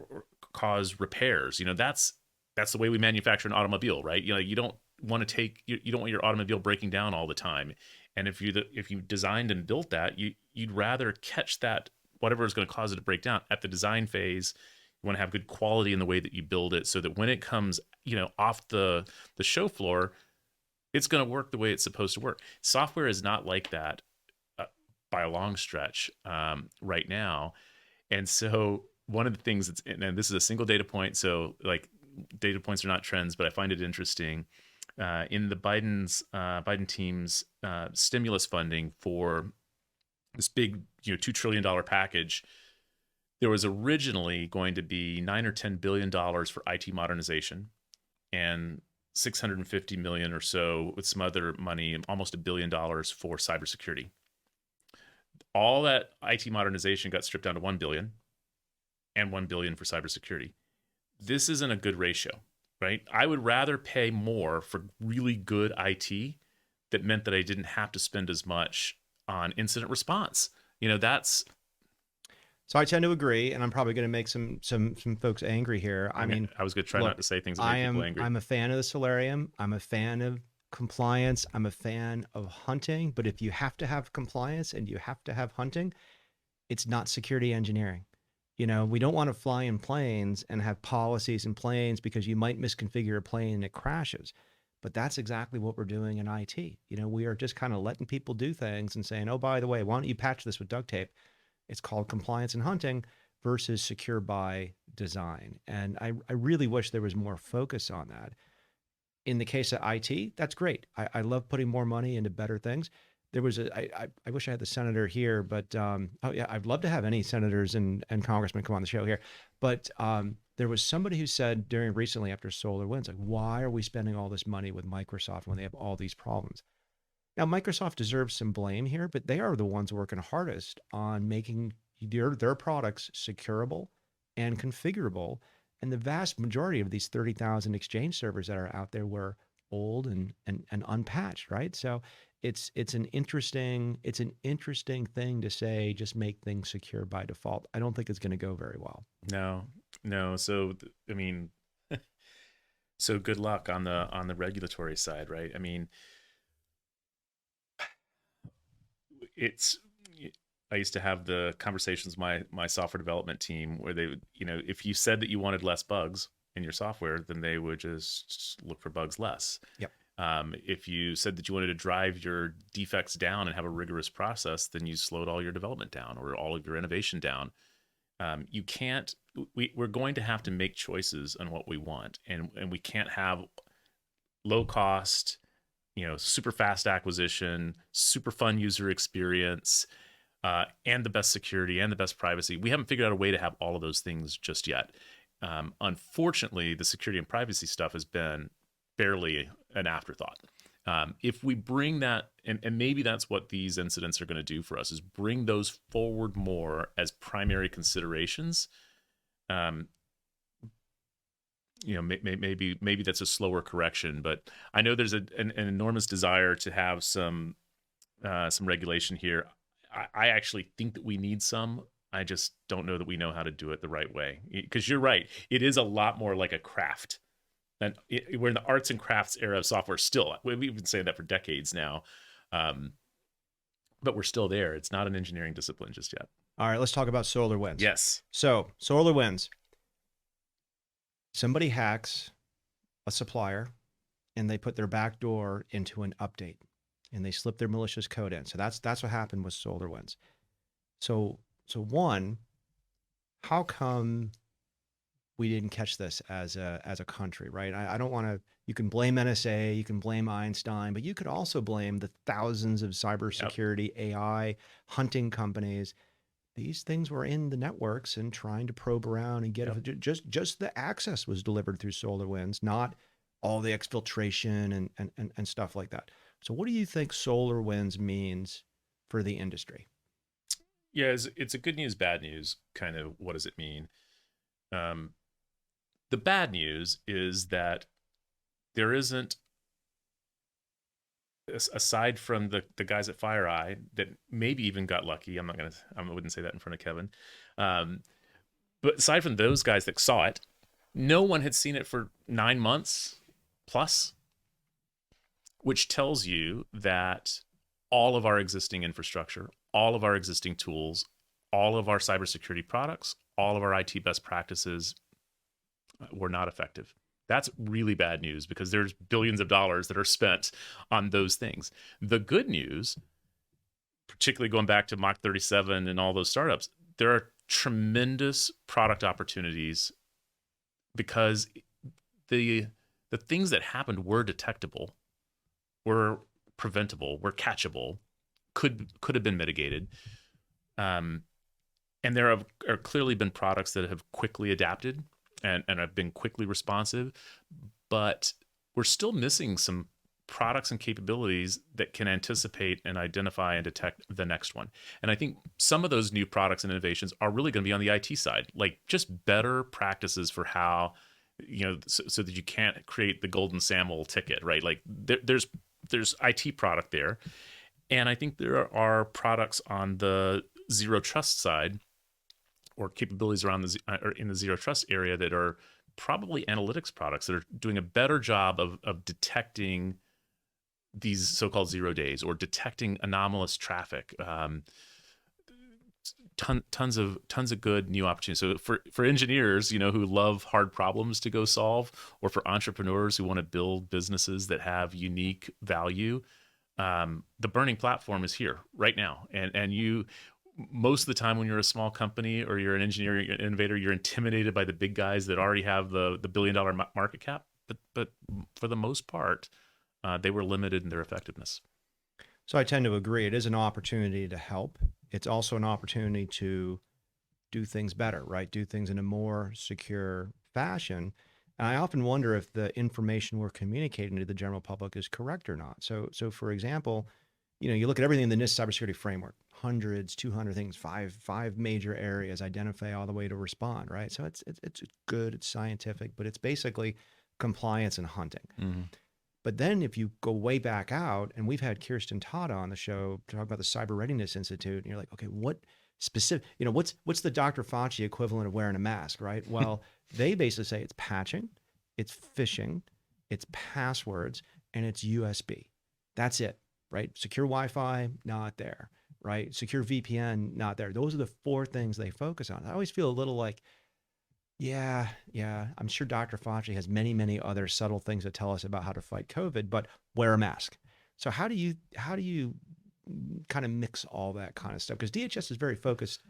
cause repairs. That's the way we manufacture an automobile, right? You don't want your automobile breaking down all the time. And if you designed and built that, you'd rather catch that, whatever is going to cause it to break down at the design phase. You want to have good quality in the way that you build it so that when it comes, off the show floor, it's going to work the way it's supposed to work. Software is not like that by a long stretch right now. And so one of the things and this is a single data point, so data points are not trends, but I find it interesting. In the Biden team's stimulus funding for this big, $2 trillion package, there was originally going to be $9 or $10 billion for IT modernization and $650 million or so with some other money, almost $1 billion for cybersecurity. All that IT modernization got stripped down to $1 billion and $1 billion for cybersecurity. This isn't a good ratio, right? I would rather pay more for really good IT that meant that I didn't have to spend as much on incident response. That's. So I tend to agree, and I'm probably going to make some folks angry here. I mean, I was going to try not to say things that make people angry. I'm a fan of the Solarium. I'm a fan of compliance. I'm a fan of hunting. But if you have to have compliance and you have to have hunting, it's not security engineering. We don't want to fly in planes and have policies in planes because you might misconfigure a plane and it crashes. But that's exactly what we're doing in IT. We are just kind of letting people do things and saying, oh, by the way, why don't you patch this with duct tape? It's called compliance and hunting. versus secure by design. And I really wish there was more focus on that. In the case of IT, that's great. I love putting more money into better things. There was I wish I had the senator here, but oh yeah, I'd love to have any senators and congressmen come on the show here. But there was somebody who said during recently after SolarWinds, like, why are we spending all this money with Microsoft when they have all these problems? Now, Microsoft deserves some blame here, but they are the ones working hardest on making their products securable and configurable. And the vast majority of these 30,000 Exchange servers that are out there were old and unpatched, right? So it's an interesting thing to say just make things secure by default. I don't think it's going to go very well. No. So I mean, so good luck on the regulatory side, right? I mean, it's I used to have the conversations with my software development team where they would, if you said that you wanted less bugs in your software, then they would just look for bugs less. Yep. If you said that you wanted to drive your defects down and have a rigorous process, then you slowed all your development down or all of your innovation down. You can't. We're going to have to make choices on what we want, and we can't have low cost, super fast acquisition, super fun user experience, and the best security and the best privacy. We haven't figured out a way to have all of those things just yet. Unfortunately, the security and privacy stuff has been barely an afterthought. If we bring that, and maybe that's what these incidents are going to do for us, is bring those forward more as primary considerations. Maybe that's a slower correction, but I know there's an enormous desire to have some regulation here. I actually think that we need some. I just don't know that we know how to do it the right way. Because you're right, it is a lot more like a craft. And we're in the arts and crafts era of software still. We've been saying that for decades now. But we're still there. It's not an engineering discipline just yet. All right, let's talk about SolarWinds. Yes. So SolarWinds, somebody hacks a supplier and they put their backdoor into an update and they slip their malicious code in. So that's what happened with SolarWinds. So one, how come we didn't catch this as a country, right? I don't want to. You can blame NSA, you can blame Einstein, but you could also blame the thousands of cybersecurity AI hunting companies. These things were in the networks and trying to probe around and get it. Just the access was delivered through SolarWinds, not all the exfiltration and stuff like that. So what do you think SolarWinds means for the industry? Yeah, it's a good news, bad news kind of. What does it mean? The bad news is that there isn't, aside from the guys at FireEye that maybe even got lucky. I wouldn't say that in front of Kevin. But aside from those guys that saw it, no one had seen it for 9 months plus, which tells you that all of our existing infrastructure, all of our existing tools, all of our cybersecurity products, all of our IT best practices were not effective. That's really bad news because there's billions of dollars that are spent on those things. The good news, particularly going back to Mach 37 and all those startups, there are tremendous product opportunities because the things that happened were detectable, were preventable, were catchable, could have been mitigated. And there are clearly been products that have quickly adapted and have been quickly responsive, but we're still missing some products and capabilities that can anticipate and identify and detect the next one. And I think some of those new products and innovations are really going to be on the IT side, like just better practices for how, so that you can't create the golden SAML ticket, right? Like there's IT product there. And I think there are products on the zero trust side or capabilities around in the zero trust area that are probably analytics products that are doing a better job of detecting these so-called 0 days or detecting anomalous traffic. Tons of good new opportunities. So for engineers, who love hard problems to go solve, or for entrepreneurs who want to build businesses that have unique value, the burning platform is here right now. And most of the time when you're a small company or you're an engineer, you're an innovator, you're intimidated by the big guys that already have the billion-dollar market cap. But for the most part, they were limited in their effectiveness. So I tend to agree. It is an opportunity to help. It's also an opportunity to do things better, right? Do things in a more secure fashion. And I often wonder if the information we're communicating to the general public is correct or not. So for example, you look at everything in the NIST cybersecurity framework, hundreds, 200 things, five major areas, identify all the way to respond, right? So it's good, it's scientific, but it's basically compliance and hunting. Mm-hmm. But then if you go way back out, and we've had Kirsten Tada on the show to talk about the Cyber Readiness Institute, and you're like, okay, what specific, what's the Dr. Fauci equivalent of wearing a mask, right? Well, they basically say it's patching, it's phishing, it's passwords, and it's USB. That's it, right? Secure Wi-Fi, not there, right? Secure VPN, not there. Those are the four things they focus on. I always feel a little like, yeah. I'm sure Dr. Fauci has many, many other subtle things to tell us about how to fight COVID, but wear a mask. So how do you kind of mix all that kind of stuff? Because DHS is very focused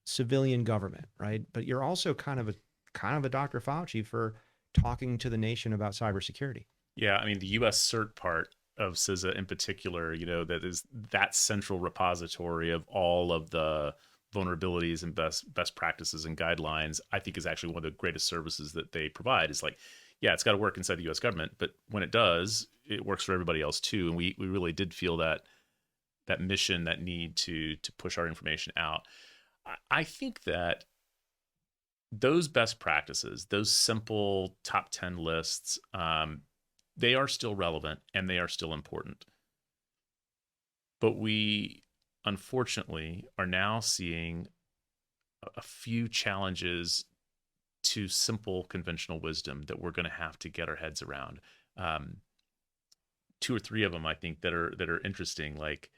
civilian government, right? But you're also kind of a Dr. Fauci for talking to the nation about cybersecurity. Yeah, I mean the U.S. CERT part of CISA in particular, that is that central repository of all of the vulnerabilities and best practices and guidelines, I think is actually one of the greatest services that they provide. Is like, yeah, it's got to work inside the U.S. government, but when it does, it works for everybody else too. And we really did feel that mission, that need to push our information out. I think that those best practices, those simple top 10 lists, they are still relevant and they are still important. But we unfortunately are now seeing a few challenges to simple conventional wisdom that we're going to have to get our heads around. Two or three of them, I think, that are interesting. Like,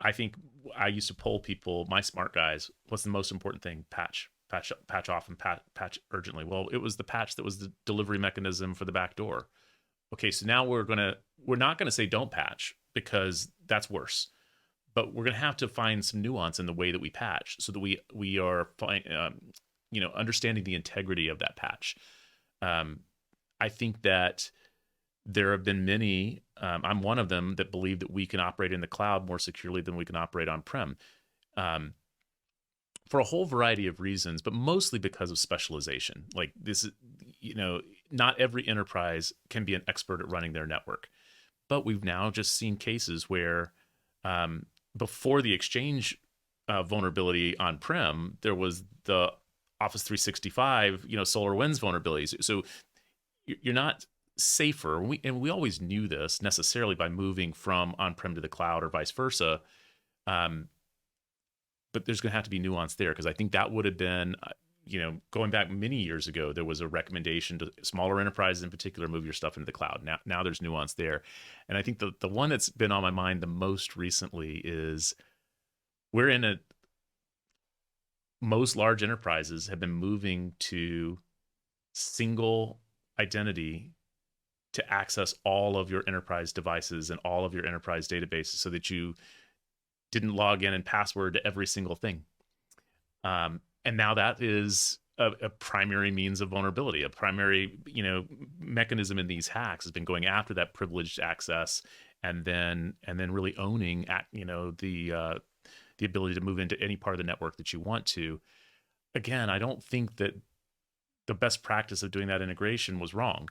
I think I used to poll people, my smart guys, what's the most important thing? Patch off and patch urgently. Well, it was the patch that was the delivery mechanism for the back door. Okay, so now we're not gonna say don't patch, because that's worse. But we're gonna have to find some nuance in the way that we patch, so that we are understanding the integrity of that patch. I think that there have been many, I'm one of them, that believe that we can operate in the cloud more securely than we can operate on-prem, for a whole variety of reasons, but mostly because of specialization. Like this, not every enterprise can be an expert at running their network. But we've now just seen cases where before the Exchange vulnerability on-prem, there was the Office 365, SolarWinds vulnerabilities. So you're not safer. We always knew this necessarily by moving from on-prem to the cloud or vice versa. But there's going to have to be nuance there, because I think that would have been, going back many years ago, there was a recommendation to smaller enterprises in particular, move your stuff into the cloud. Now there's nuance there. And I think the one that's been on my mind the most recently is most large enterprises have been moving to single identity to access all of your enterprise devices and all of your enterprise databases, so that you didn't log in and password to every single thing. And now that is a primary means of vulnerability. A primary, mechanism in these hacks has been going after that privileged access, and then really owning the ability to move into any part of the network that you want to. Again, I don't think that the best practice of doing that integration was wrong.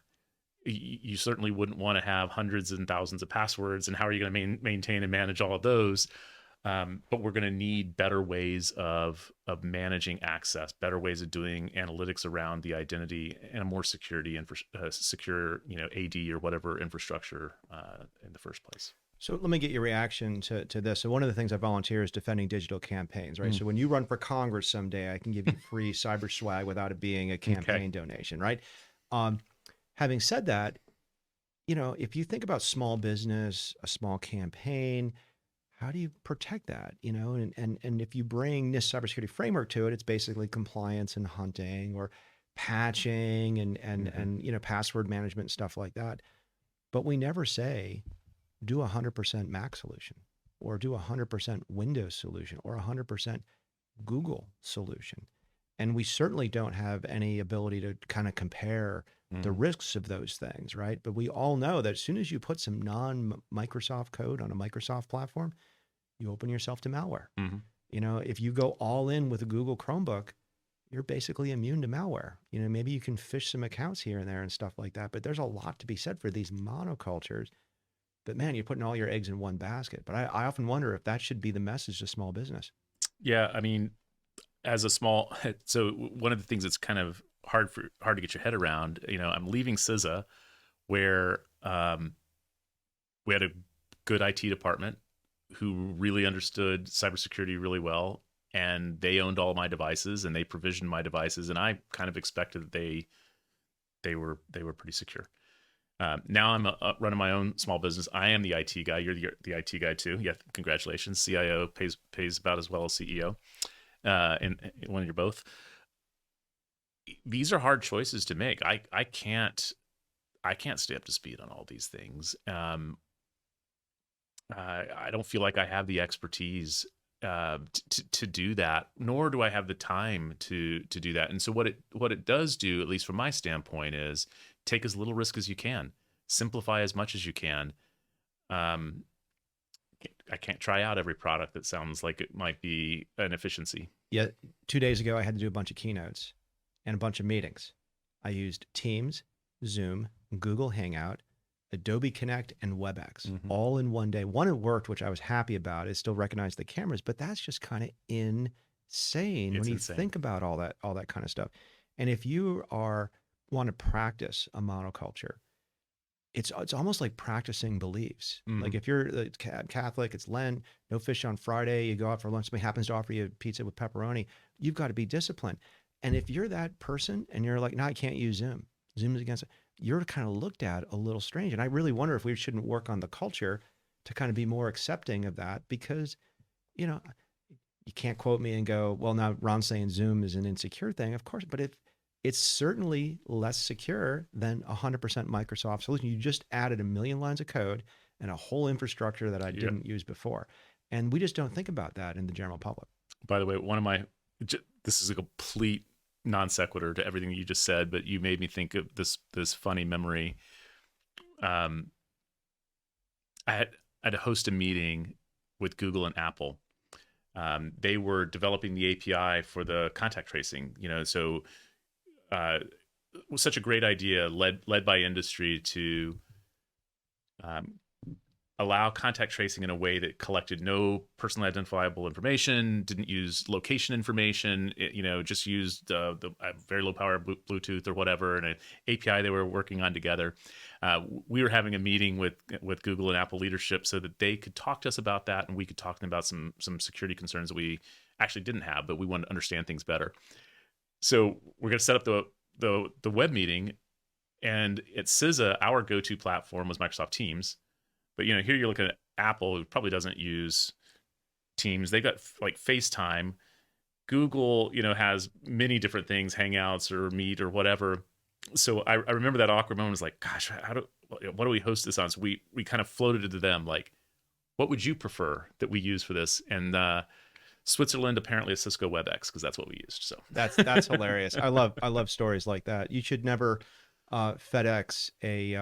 You certainly wouldn't want to have hundreds and thousands of passwords, and how are you going to maintain and manage all of those? But we're going to need better ways of managing access, better ways of doing analytics around the identity, and a more secure AD or whatever infrastructure in the first place. So let me get your reaction to this. So one of the things I volunteer is defending digital campaigns, right? So when you run for Congress someday, I can give you free cyber swag without it being a campaign donation, right? Having said that, if you think about small business, a small campaign, how do you protect that? And if you bring this cybersecurity framework to it, it's basically compliance and hunting, or patching and password management and stuff like that. But we never say do 100% Mac solution. or do a 100% Windows solution or a 100% Google solution. And we certainly don't have any ability to kind of compare the Mhm. risks of those things, right? But we all know that as soon as you put some non-Microsoft code on a Microsoft platform, you open yourself to malware. Mhm. You know, if you go all in with a Google Chromebook, you're basically immune to malware. You know, maybe you can fish some accounts here and there and stuff like that, but there's a lot to be said for these monocultures. But man, you're putting all your eggs in one basket. But I often wonder if that should be the message to small business. Yeah, I mean, as a small, so one of the things that's kind of hard to get your head around, I'm leaving CISA, where we had a good IT department who really understood cybersecurity really well, and they owned all my devices and they provisioned my devices, and I kind of expected that they were pretty secure. Now I'm running my own small business. I am the IT guy. You're the IT guy too. Yeah, congratulations. CIO pays about as well as CEO, and when you're both. These are hard choices to make. I can't stay up to speed on all these things. I don't feel like I have the expertise to do that, nor do I have the time to do that. And so what it does do, at least from my standpoint, is take as little risk as you can, simplify as much as you can. Um, I can't try out every product that sounds like it might be an efficiency. Yeah, 2 days ago, I had to do a bunch of keynotes and a bunch of meetings. I used Teams, Zoom, Google Hangout, Adobe Connect, and WebEx Mm-hmm. all in one day. One, it worked, which I was happy about. It still recognized the cameras, but that's just kind of insane when It's you insane. think about all that kind of stuff. And if you want to practice a monoculture, it's almost like practicing beliefs. Mm-hmm. Like if you're Catholic, it's Lent, no fish on Friday, you go out for lunch, somebody happens to offer you pizza with pepperoni, you've got to be disciplined. And if you're that person and you're like, no, I can't use Zoom, Zoom is against it, you're kind of looked at a little strange. And I really wonder if we shouldn't work on the culture to kind of be more accepting of that because, you know, you can't quote me and go, well, now Ron's saying Zoom is an insecure thing. Of course, but if it's certainly less secure than 100% Microsoft solution. You just added a million lines of code and a whole infrastructure that I Yeah. didn't use before. And we just don't think about that in the general public. By the way, this is a complete non sequitur to everything you just said, but you made me think of this funny memory. Um, I had to host a meeting with Google and Apple. They were developing the API for the contact tracing. So it was such a great idea, led by industry, to um, allow contact tracing in a way that collected no personally identifiable information, didn't use location information, just used the very low power Bluetooth or whatever, and an API they were working on together. We were having a meeting with Google and Apple leadership so that they could talk to us about that, and we could talk to them about some security concerns that we actually didn't have, but we wanted to understand things better. So we're going to set up the web meeting, and at CISA, our go-to platform was Microsoft Teams. But here you're looking at Apple, who probably doesn't use Teams. They've got like FaceTime. Google, has many different things, Hangouts or Meet or whatever. So I remember that awkward moment. Was like, gosh, what do we host this on? So we kind of floated it to them, like, what would you prefer that we use for this? And Switzerland apparently is Cisco WebEx because that's what we used. So That's hilarious. I love stories like that. You should never FedEx a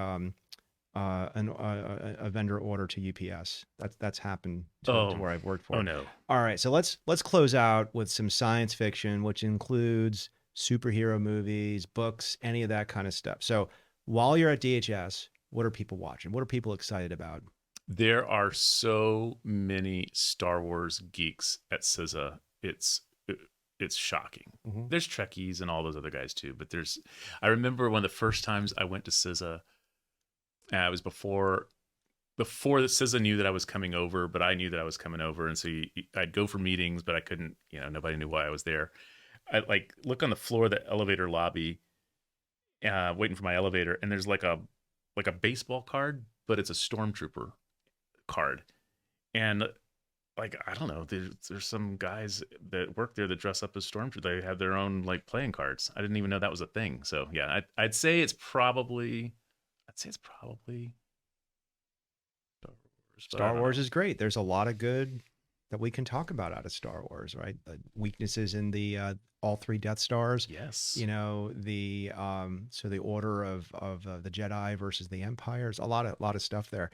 vendor order to UPS. That's happened to where I've worked for. oh no. All right, so let's close out with some science fiction, which includes superhero movies, books, any of that kind of stuff. So while you're at DHS, what are people watching? What are people excited about? There are so many Star Wars geeks at CISA. It's shocking. Mm-hmm. There's Trekkies and all those other guys too, but I remember one of the first times I went to CISA. It was before the CISA knew that I was coming over, but I knew that I was coming over, and so I'd go for meetings, but I couldn't. Nobody knew why I was there. I like look on the floor of the elevator lobby, waiting for my elevator, and there's like a baseball card, but it's a stormtrooper card, and like I don't know, there's some guys that work there that dress up as stormtroopers. They have their own like playing cards. I didn't even know that was a thing. So yeah, I'd say it's probably Star Wars. Wars. But I Star don't Wars know. is great. There's a lot of good that we can talk about out of Star Wars, right? The weaknesses in the all three Death Stars. Yes. You know, the so the order of the Jedi versus the Empire. There's a lot of stuff there.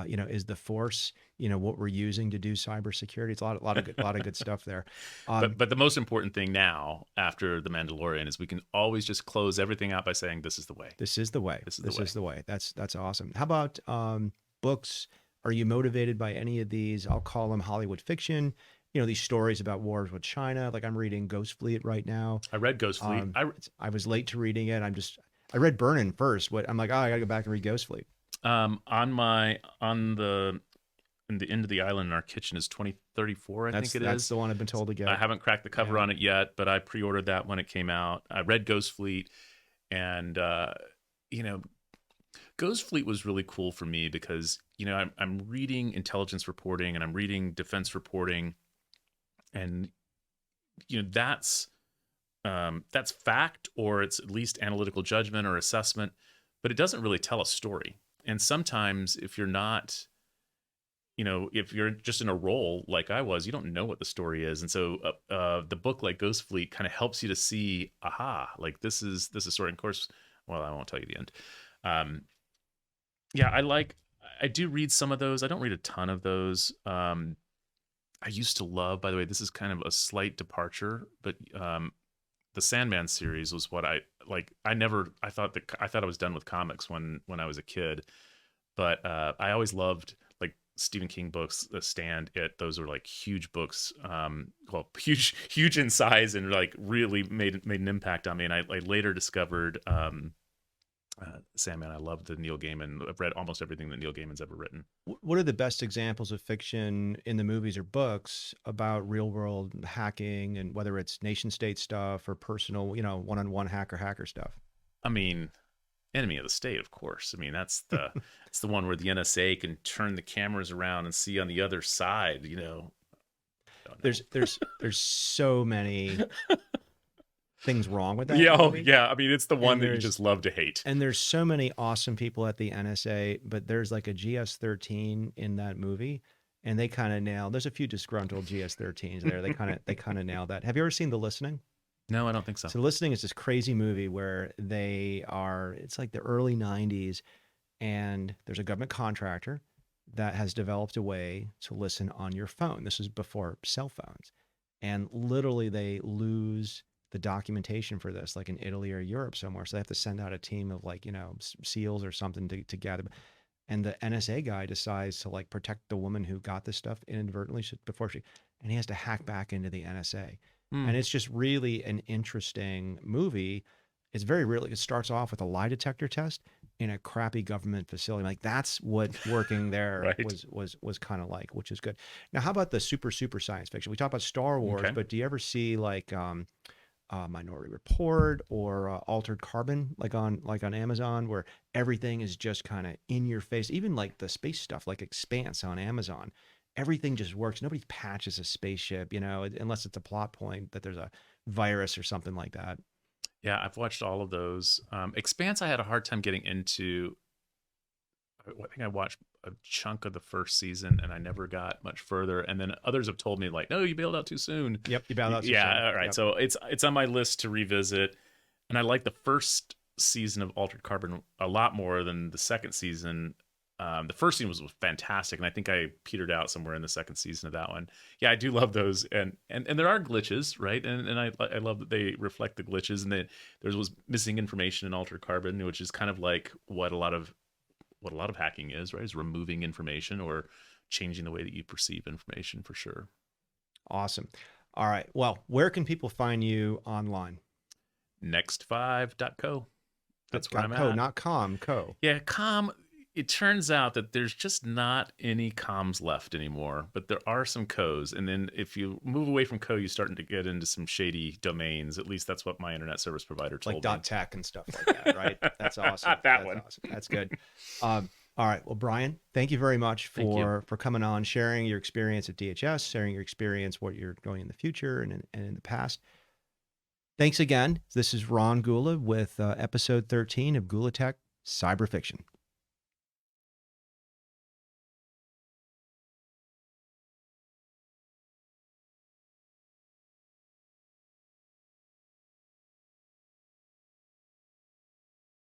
You know, is the Force, you know, what we're using to do cybersecurity? It's a lot of good stuff there. Um, But the most important thing now after the Mandalorian is we can always just close everything out by saying this is the way. This is the way. This is the This way. is the way. That's awesome. How about books? Are you motivated by any of these? I'll call them Hollywood fiction. You know, these stories about wars with China. Like I'm reading Ghost Fleet right now. I read Ghost Fleet. I was late to reading it. I read Burnin' first. What I'm like, oh, I gotta go back and read Ghost Fleet. On the in the end of the island in our kitchen is 2034. I think it That's is. the one I've been told to get. I haven't cracked the cover Yeah. on it yet, but I pre-ordered that when it came out. I read Ghost Fleet, and you know, Ghost Fleet was really cool for me because you know I'm reading intelligence reporting and I'm reading defense reporting, and you know that's fact or it's at least analytical judgment or assessment, but it doesn't really tell a story. And sometimes if you're not, you know, if you're just in a role like I was, you don't know what the story is. And so the book like Ghost Fleet kind of helps you to see, aha, like this is story. And of course, well, I won't tell you the end. Yeah, I do read some of those. I don't read a ton of those. I used to love, by the way, this is kind of a slight departure, but the Sandman series was what I like. I thought I was done with comics when I was a kid, but I always loved like Stephen King books, The Stand, It. Those are like huge books, well, huge in size and like really made an impact on me. And I later discovered Sandman. I love the Neil Gaiman. I've read almost everything that Neil Gaiman's ever written. What are the best examples of fiction in the movies or books about real world hacking, and whether it's nation state stuff or personal, you know, one-on-one hacker stuff? I mean, Enemy of the State, of course. I mean, it's the one where the NSA can turn the cameras around and see on the other side. You know, There's so many things wrong with that yeah, movie. yeah. I mean, it's the one that you there's- just love to hate. And there's so many awesome people at the NSA, but there's like a GS-13 in that movie, and they kind of nail. There's a few disgruntled GS-13s there. They kind of nail that. Have you ever seen The Listening? No, I don't think so. So The Listening is this crazy movie where it's like the early 90s, and there's a government contractor that has developed a way to listen on your phone. This is before cell phones. And literally they lose the documentation for this, like in Italy or Europe somewhere. So they have to send out a team of like, you know, SEALs or something to gather. And the NSA guy decides to like protect the woman who got this stuff inadvertently and he has to hack back into the NSA. And it's just really an interesting movie. It's very real. It starts off with a lie detector test in a crappy government facility. Like that's what working there Right. was kind of like, which is good. Now, how about the super science fiction? We talk about Star Wars, Okay. but do you ever see like Minority Report or Altered Carbon, like on Amazon, where everything is just kind of in your face? Even like the space stuff, like Expanse on Amazon, everything just works. Nobody patches a spaceship, you know, unless it's a plot point that there's a virus or something like that. Yeah, I've watched all of those. Expanse, I had a hard time getting into. I think I watched a chunk of the first season and I never got much further. And then others have told me like, no, you bailed out too soon. Yep, you bailed out too Yeah, soon. all right. Yep. So it's on my list to revisit. And I like the first season of Altered Carbon a lot more than the second season. The first season was fantastic, and I think I petered out somewhere in the second season of that one. Yeah, I do love those, and there are glitches, right? And I love that they reflect the glitches, and that there was missing information in Altered Carbon, which is kind of like what a lot of hacking is, right? Is removing information or changing the way that you perceive information, for sure. Awesome. All right. Well, where can people find you online? Next5.co. That's where I'm Co, at. not com. Co. Yeah, com. It turns out that there's just not any comms left anymore, but there are some co's. And then if you move away from co, you're starting to get into some shady domains. At least that's what my internet service provider told me. Like .tech and stuff like that, right? That's awesome. Not that one. Awesome. That's good. All right. Well, Bryan, thank you very much for coming on, sharing your experience at DHS, sharing your experience, what you're doing in the future and in the past. Thanks again. This is Ron Gula with episode 13 of Gula Tech Cyber Fiction.